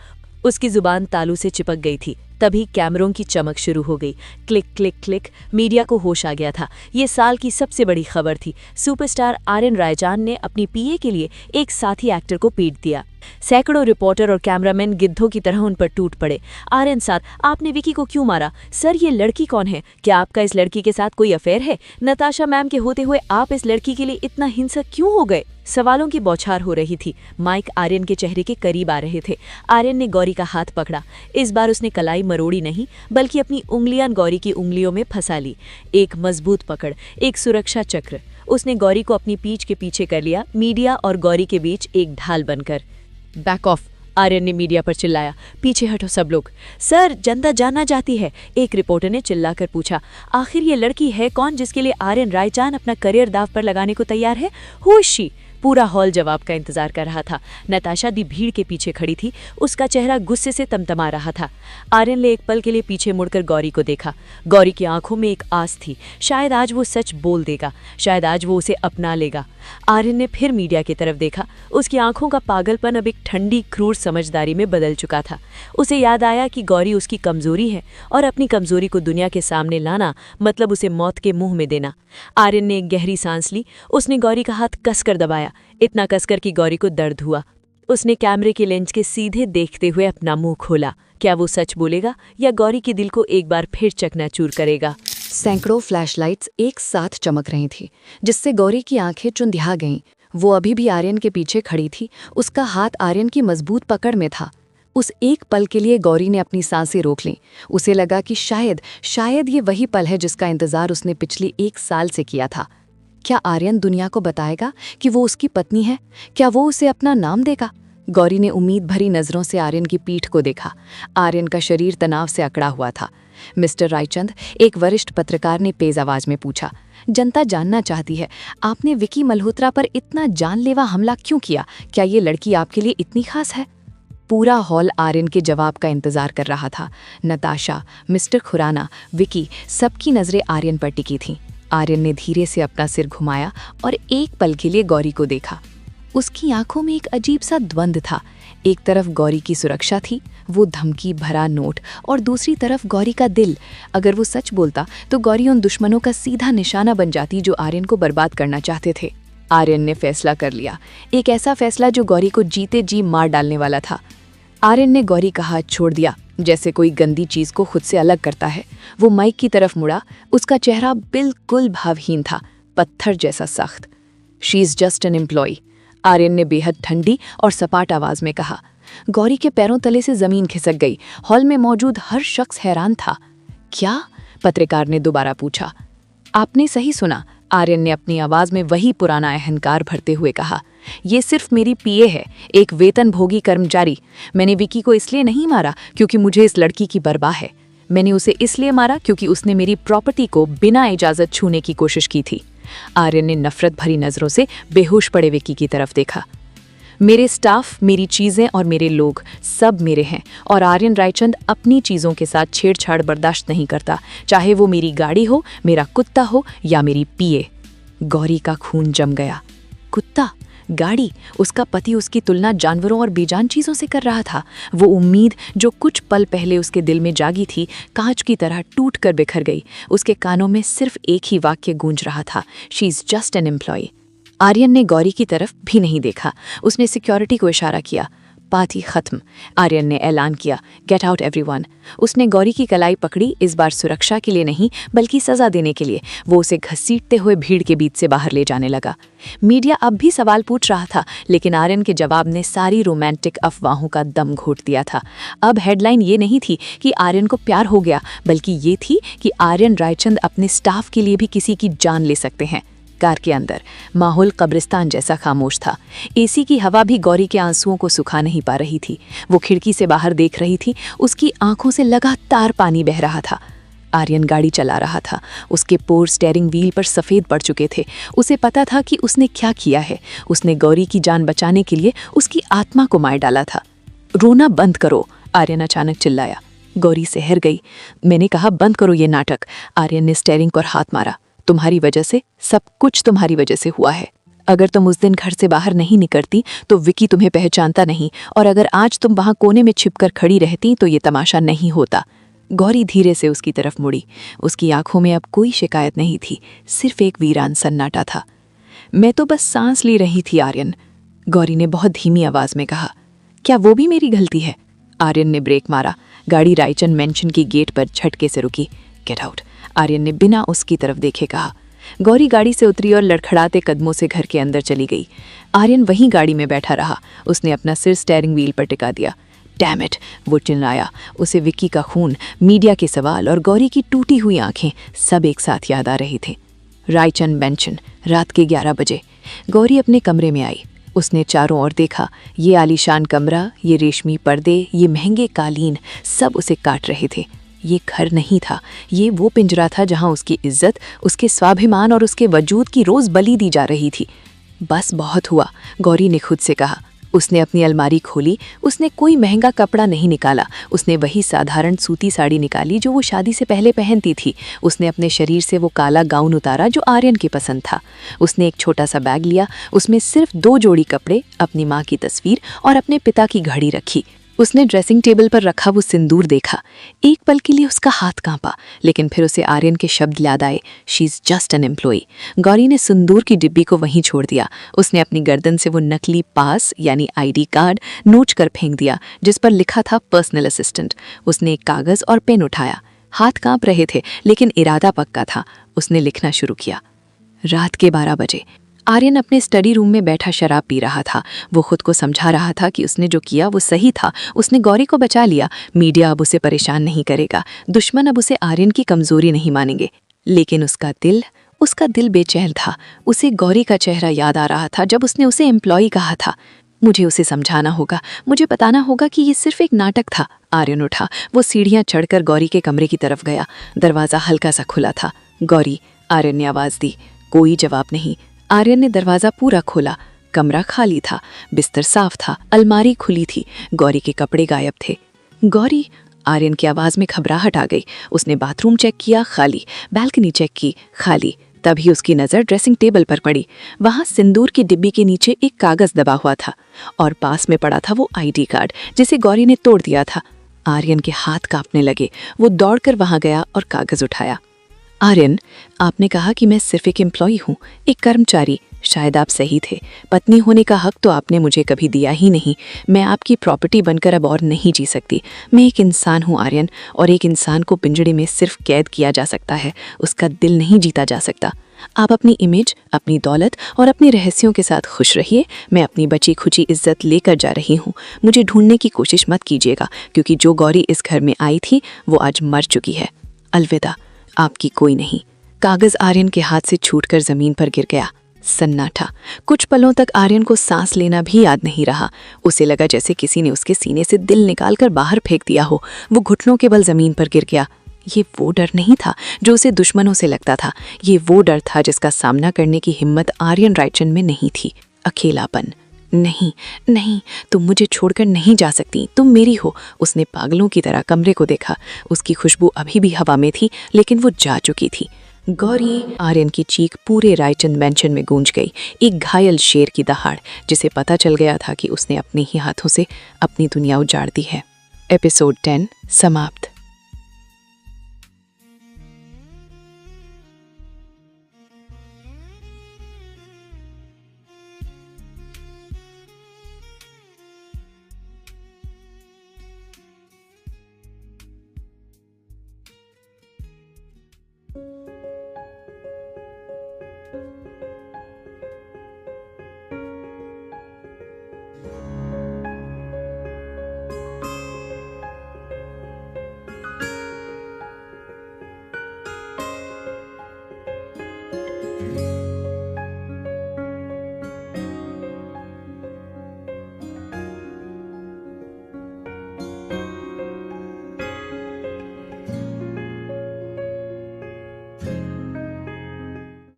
उसकी जुबान तालू से चिपक गई थी। तभी कैमरों की चमक शुरू हो गई। Click click click. मीडिया को होश आ गया था। ये साल की सबसे बड़ी खबर थी। सुपरस्टार आर्यन रायचांद ने अपनी पीए के लिए एक साथी एक्टर को पीट दिया। सैकड़ों रिपोर्टर और कैमरामैन गिद्धों की तरह उन पर टूट पड़े। आर्यन सर, आपने विकी को क्यों मारा? सर, ये लड़की कौन है? क्या आपका इस लड़की के साथ कोई अफेयर है? नताशा मैम के होते हुए आप इस लड़की के लिए इतना हिंसक क्यों हो गए? सवालों की बौछार हो रही थी। माइक आर्यन के चेहरे के करीब आ रहे थे। आर्यन ने गौरी का हाथ पकड़ा। इस बार उसने कलाई मरोड़ी नहीं, बल्कि अपनी उंगलियां गौरी की उंगलियों में फंसा ली। एक मजबूत पकड़, एक सुरक्षा चक्र। उसने गौरी को अपनी पीठ के पीछे कर लिया, मीडिया और गौरी के बीच एक ढाल बनकर। बैक ऑफ, आर्यन ने मीडिया पर चिल्लाया। पीछे हटो सब लोग। सर, जनता जानना चाहती है, एक रिपोर्टर ने चिल्लाकर पूछा। आखिर ये लड़की है कौन जिसके लिए आर्यन रायचांद अपना करियर दांव पर लगाने को तैयार है? Who is she? पूरा हॉल जवाब का इंतजार कर रहा था। नताशा दी भीड़ के पीछे खड़ी थी। उसका चेहरा गुस्से से तमतमा रहा था। आर्यन ने एक पल के लिए पीछे मुड़कर गौरी को देखा। गौरी की आंखों में एक आस थी। शायद आज वो सच बोल देगा, शायद आज वो उसे अपना लेगा। आर्यन ने फिर मीडिया की तरफ देखा। उसकी आंखों का पागलपन अब एक ठंडी क्रूर समझदारी में बदल चुका था। उसे याद आया कि गौरी उसकी कमजोरी है और अपनी कमजोरी को दुनिया के सामने लाना मतलब उसे मौत के मुंह में देना। आर्यन ने एक गहरी सांस ली। उसने गौरी का हाथ कसकर दबाया, इतना कसकर कि गौरी को दर्द हुआ। उसने कैमरे के लेंस के सीधे देखते हुए अपना मुंह खोला। क्या वो सच बोलेगा या गौरी के दिल को एक बार फिर चकनाचूर करेगा? सैकड़ों फ्लैशलाइट्स एक साथ चमक रही थी, जिससे गौरी की आंखें चुंधिया गईं। वो अभी भी आर्यन के पीछे खड़ी थी। उसका हाथ आर्यन की मजबूत पकड़ में था। उस एक पल के लिए गौरी ने अपनी सांसें रोक लीं। उसे लगा कि शायद ये वही पल है जिसका इंतजार उसने पिछली 1 साल से किया था। क्या आर्यन दुनिया को बताएगा कि वो उसकी पत्नी है? क्या वो उसे अपना नाम देगा? गौरी ने उम्मीद भरी नजरों से आर्यन की पीठ को देखा। आर्यन का शरीर तनाव से अकड़ा हुआ था। मिस्टर रायचंद, एक वरिष्ठ पत्रकार ने तेज आवाज में पूछा, जनता जानना चाहती है, आपने विकी मल्होत्रा पर इतना जानलेवा हमला क्यों किया? क्या ये लड़की आपके लिए इतनी खास है? पूरा हॉल आर्यन के जवाब का इंतजार कर रहा था। नताशा, मिस्टर खुराना, विकी, सबकी नजरें आर्यन पर टिकी थीं। आर्यन ने धीरे से अपना सिर घुमाया और एक पल के लिए गौरी को देखा। उसकी आंखों में एक अजीब सा द्वंद्व था। एक तरफ गौरी की सुरक्षा थी, वो धमकी भरा नोट, और दूसरी तरफ गौरी का दिल। अगर वो सच बोलता तो गौरी उन दुश्मनों का सीधा निशाना बन जाती जो आर्यन को बर्बाद करना चाहते थे। आर्यन ने फैसला कर लिया, एक ऐसा फैसला जो गौरी को जीते जी मार डालने वाला था। आर्यन ने गौरी का हाथ छोड़ दिया, जैसे कोई गंदी चीज को खुद से अलग करता है। वो माइक की तरफ मुड़ा। उसका चेहरा बिल्कुल भावहीन था, पत्थर जैसा सख्त। She is just an employee, Aryan ने बेहद ठंडी और सपाट आवाज में कहा। गौरी के पैरों तले से जमीन खिसक गई। हॉल में मौजूद हर शख्स हैरान था। क्या? पत्रकार ने दोबारा पूछा। आपने सही सुना, आर्यन ने अपनी आवाज में वही पुराना अहंकार भरते हुए कहा। ये सिर्फ मेरी पीए है, एक वेतनभोगी कर्मचारी। मैंने विकी को इसलिए नहीं मारा क्योंकि मुझे इस लड़की की परवाह है। मैंने उसे इसलिए मारा क्योंकि उसने मेरी प्रॉपर्टी को बिना इजाजत छूने की कोशिश की थी। आर्यन ने नफरत भरी नजरों से बेहोश पड़े विकी की तरफ देखा। मेरे स्टाफ, मेरी चीजें और मेरे लोग सब मेरे हैं, और आर्यन रायचंद अपनी चीजों के साथ छेड़छाड़ बर्दाश्त नहीं करता, चाहे वो मेरी गाड़ी हो, मेरा कुत्ता हो या मेरी पीए। गौरी का खून जम गया। कुत्ता, गाड़ी, उसका पति उसकी तुलना जानवरों और बेजान चीजों से कर रहा था। वो उम्मीद जो कुछ पल पहले उसके दिल में जागी थी, कांच की तरह टूट कर बिखर गई। उसके कानों में सिर्फ एक ही वाक्य गूंज रहा था, she is just an employee. Aryan ने गौरी की तरफ भी नहीं देखा। उसने सिक्योरिटी को इशारा किया। पार्टी खत्म, आर्यन ने ऐलान किया। Get out everyone. उसने गौरी की कलाई पकड़ी, इस बार सुरक्षा के लिए नहीं बल्कि सजा देने के लिए। वो उसे घसीटते हुए भीड़ के बीच से बाहर ले जाने लगा। मीडिया अब भी सवाल पूछ रहा था, लेकिन आर्यन के जवाब ने सारी रोमांटिक अफवाहों का दम घोट दिया था। अब हेडलाइन ये नहीं थी कि आर्यन को प्यार हो गया, बल्कि ये थी कि आर्यन रायचंद अपने स्टाफ के लिए भी किसी की जान ले सकते हैं। कार के अंदर माहौल कब्रिस्तान जैसा खामोश था। एसी की हवा भी गौरी के आंसुओं को सुखा नहीं पा रही थी। वो खिड़की से बाहर देख रही थी। उसकी आंखों से लगातार पानी बह रहा था। आर्यन गाड़ी चला रहा था। उसके पोर स्टीयरिंग व्हील पर सफ़ेद पड़ चुके थे। उसे पता था कि उसने क्या किया है। उसने गौरी की जान बचाने के लिए उसकी आत्मा को मार डाला था। रोना बंद करो, आर्यन अचानक चिल्लाया। गौरी सहर गई। मैंने कहा बंद करो ये नाटक। आर्यन ने स्टीयरिंग पर हाथ मारा। तुम्हारी वजह से, सब कुछ तुम्हारी वजह से हुआ है। अगर तुम उस दिन घर से बाहर नहीं निकलती तो विकी तुम्हें पहचानता नहीं, और अगर आज तुम वहां कोने में छिपकर खड़ी रहती तो ये तमाशा नहीं होता। गौरी धीरे से उसकी तरफ मुड़ी। उसकी आंखों में अब कोई शिकायत नहीं थी, सिर्फ एक वीरान सन्नाटा था। मैं तो बस सांस ली रही थी आर्यन, गौरी ने बहुत धीमी आवाज में कहा। क्या वो भी मेरी गलती है? आर्यन ने ब्रेक मारा। गाड़ी रायचंद मेंशन की गेट पर झटके से रुकी। गेट आउट, आर्यन ने बिना उसकी तरफ देखे कहा। गौरी गाड़ी से उतरी और लड़खड़ाते कदमों से घर के अंदर चली गई। आर्यन वहीं गाड़ी में बैठा रहा। उसने अपना सिर स्टीयरिंग व्हील पर टिका दिया। डैम इट, वो चिल्लाया। उसे विक्की का खून, मीडिया के सवाल और गौरी की टूटी हुई आंखें सब एक साथ याद आ रही थे। रायचंद मेंशन, रात के 11 बजे। गौरी अपने कमरे में आई। उसने चारों ओर देखा। ये आलीशान कमरा, ये रेशमी पर्दे, ये महंगे कालीन, सब उसे काट रहे थे। ये घर नहीं था, ये वो पिंजरा था जहां उसकी इज्जत, उसके स्वाभिमान और उसके वजूद की रोज बलि दी जा रही थी। बस बहुत हुआ, गौरी ने खुद से कहा। उसने अपनी अलमारी खोली। उसने कोई महंगा कपड़ा नहीं निकाला। उसने वही साधारण सूती साड़ी निकाली जो वो शादी से पहले पहनती थी। उसने अपने शरीर से वो काला गाउन उतारा जो आर्यन के पसंद था। उसने एक छोटा सा बैग लिया। उसमें सिर्फ 2 जोड़ी कपड़े, अपनी माँ की तस्वीर और अपने पिता की घड़ी रखी। उसने ड्रेसिंग टेबल पर रखा वो सिंदूर देखा। एक पल के लिए उसका हाथ कांपा, लेकिन फिर उसे आर्यन के शब्द याद आए, she is just an employee. Gauri ने सिंदूर की डिब्बी को वहीं छोड़ दिया। उसने अपनी गर्दन से वो नकली पास यानी आईडी कार्ड नोच कर फेंक दिया जिस पर लिखा था पर्सनल असिस्टेंट। उसने एक कागज और पेन उठाया। हाथ कांप रहे थे, लेकिन इरादा पक्का था। उसने लिखना शुरू किया। रात के 12 बजे। आर्यन अपने स्टडी रूम में बैठा शराब पी रहा था। वो खुद को समझा रहा था कि उसने जो किया वो सही था। उसने गौरी को बचा लिया। मीडिया अब उसे परेशान नहीं करेगा। दुश्मन अब उसे आर्यन की कमजोरी नहीं मानेंगे। लेकिन उसका दिल बेचैन था। उसे गौरी का चेहरा याद आ रहा था जब उसने उसे एम्प्लॉई कहा था। मुझे उसे समझाना होगा, मुझे बताना होगा कि ये सिर्फ एक नाटक था। आर्यन उठा। वो सीढ़ियां चढ़कर गौरी के कमरे की तरफ गया। दरवाजा हल्का सा खुला था। गौरी, आर्यन ने आवाज दी। कोई जवाब नहीं। आर्यन ने दरवाजा पूरा खोला। कमरा खाली था। बिस्तर साफ था। अलमारी खुली थी। गौरी के कपड़े गायब थे। गौरी, आर्यन की आवाज में घबराहट आ गई। उसने बाथरूम चेक किया, खाली। बैल्कनी चेक की, खाली। तभी उसकी नजर ड्रेसिंग टेबल पर पड़ी। वहां सिंदूर की डिब्बी के नीचे एक कागज दबा हुआ था और पास में पड़ा था वो आईडी कार्ड जिसे गौरी ने तोड़ दिया था। आर्यन के हाथ कांपने लगे। वो दौड़कर वहां गया और कागज उठाया। आर्यन, आपने कहा कि मैं सिर्फ एक एम्प्लॉई हूँ, एक कर्मचारी। शायद आप सही थे। पत्नी होने का हक तो आपने मुझे कभी दिया ही नहीं। मैं आपकी प्रॉपर्टी बनकर अब और नहीं जी सकती। मैं एक इंसान हूँ आर्यन, और एक इंसान को पिंजड़े में सिर्फ कैद किया जा सकता है, उसका दिल नहीं जीता जा सकता। आप अपनी इमेज, अपनी दौलत और अपने रहस्यों के साथ खुश रहिए। मैं अपनी बची खुची इज्जत लेकर जा रही हूँ। मुझे ढूंढने की कोशिश मत कीजिएगा, क्योंकि जो गौरी इस घर में आई थी वो आज मर चुकी है। अलविदा, आपकी कोई नहीं। कागज आर्यन के हाथ से छूटकर जमीन पर गिर गया। सन्नाटा। कुछ पलों तक आर्यन को सांस लेना भी याद नहीं रहा। उसे लगा जैसे किसी ने उसके सीने से दिल निकालकर बाहर फेंक दिया हो। वो घुटनों के बल जमीन पर गिर गया। ये वो डर नहीं था जो उसे दुश्मनों से लगता था। ये वो डर था जिसका सामना करने की हिम्मत आर्यन रायचंद में नहीं थी। अकेलापन। नहीं, नहीं, तुम मुझे छोड़कर नहीं जा सकती, तुम मेरी हो। उसने पागलों की तरह कमरे को देखा। उसकी खुशबू अभी भी हवा में थी, लेकिन वो जा चुकी थी। गौरी, आर्यन की चीख पूरे रायचंद मेंशन में गूंज गई। एक घायल शेर की दहाड़, जिसे पता चल गया था कि उसने अपने ही हाथों से अपनी दुनिया उजाड़ दी है। एपिसोड 10 समाप्त।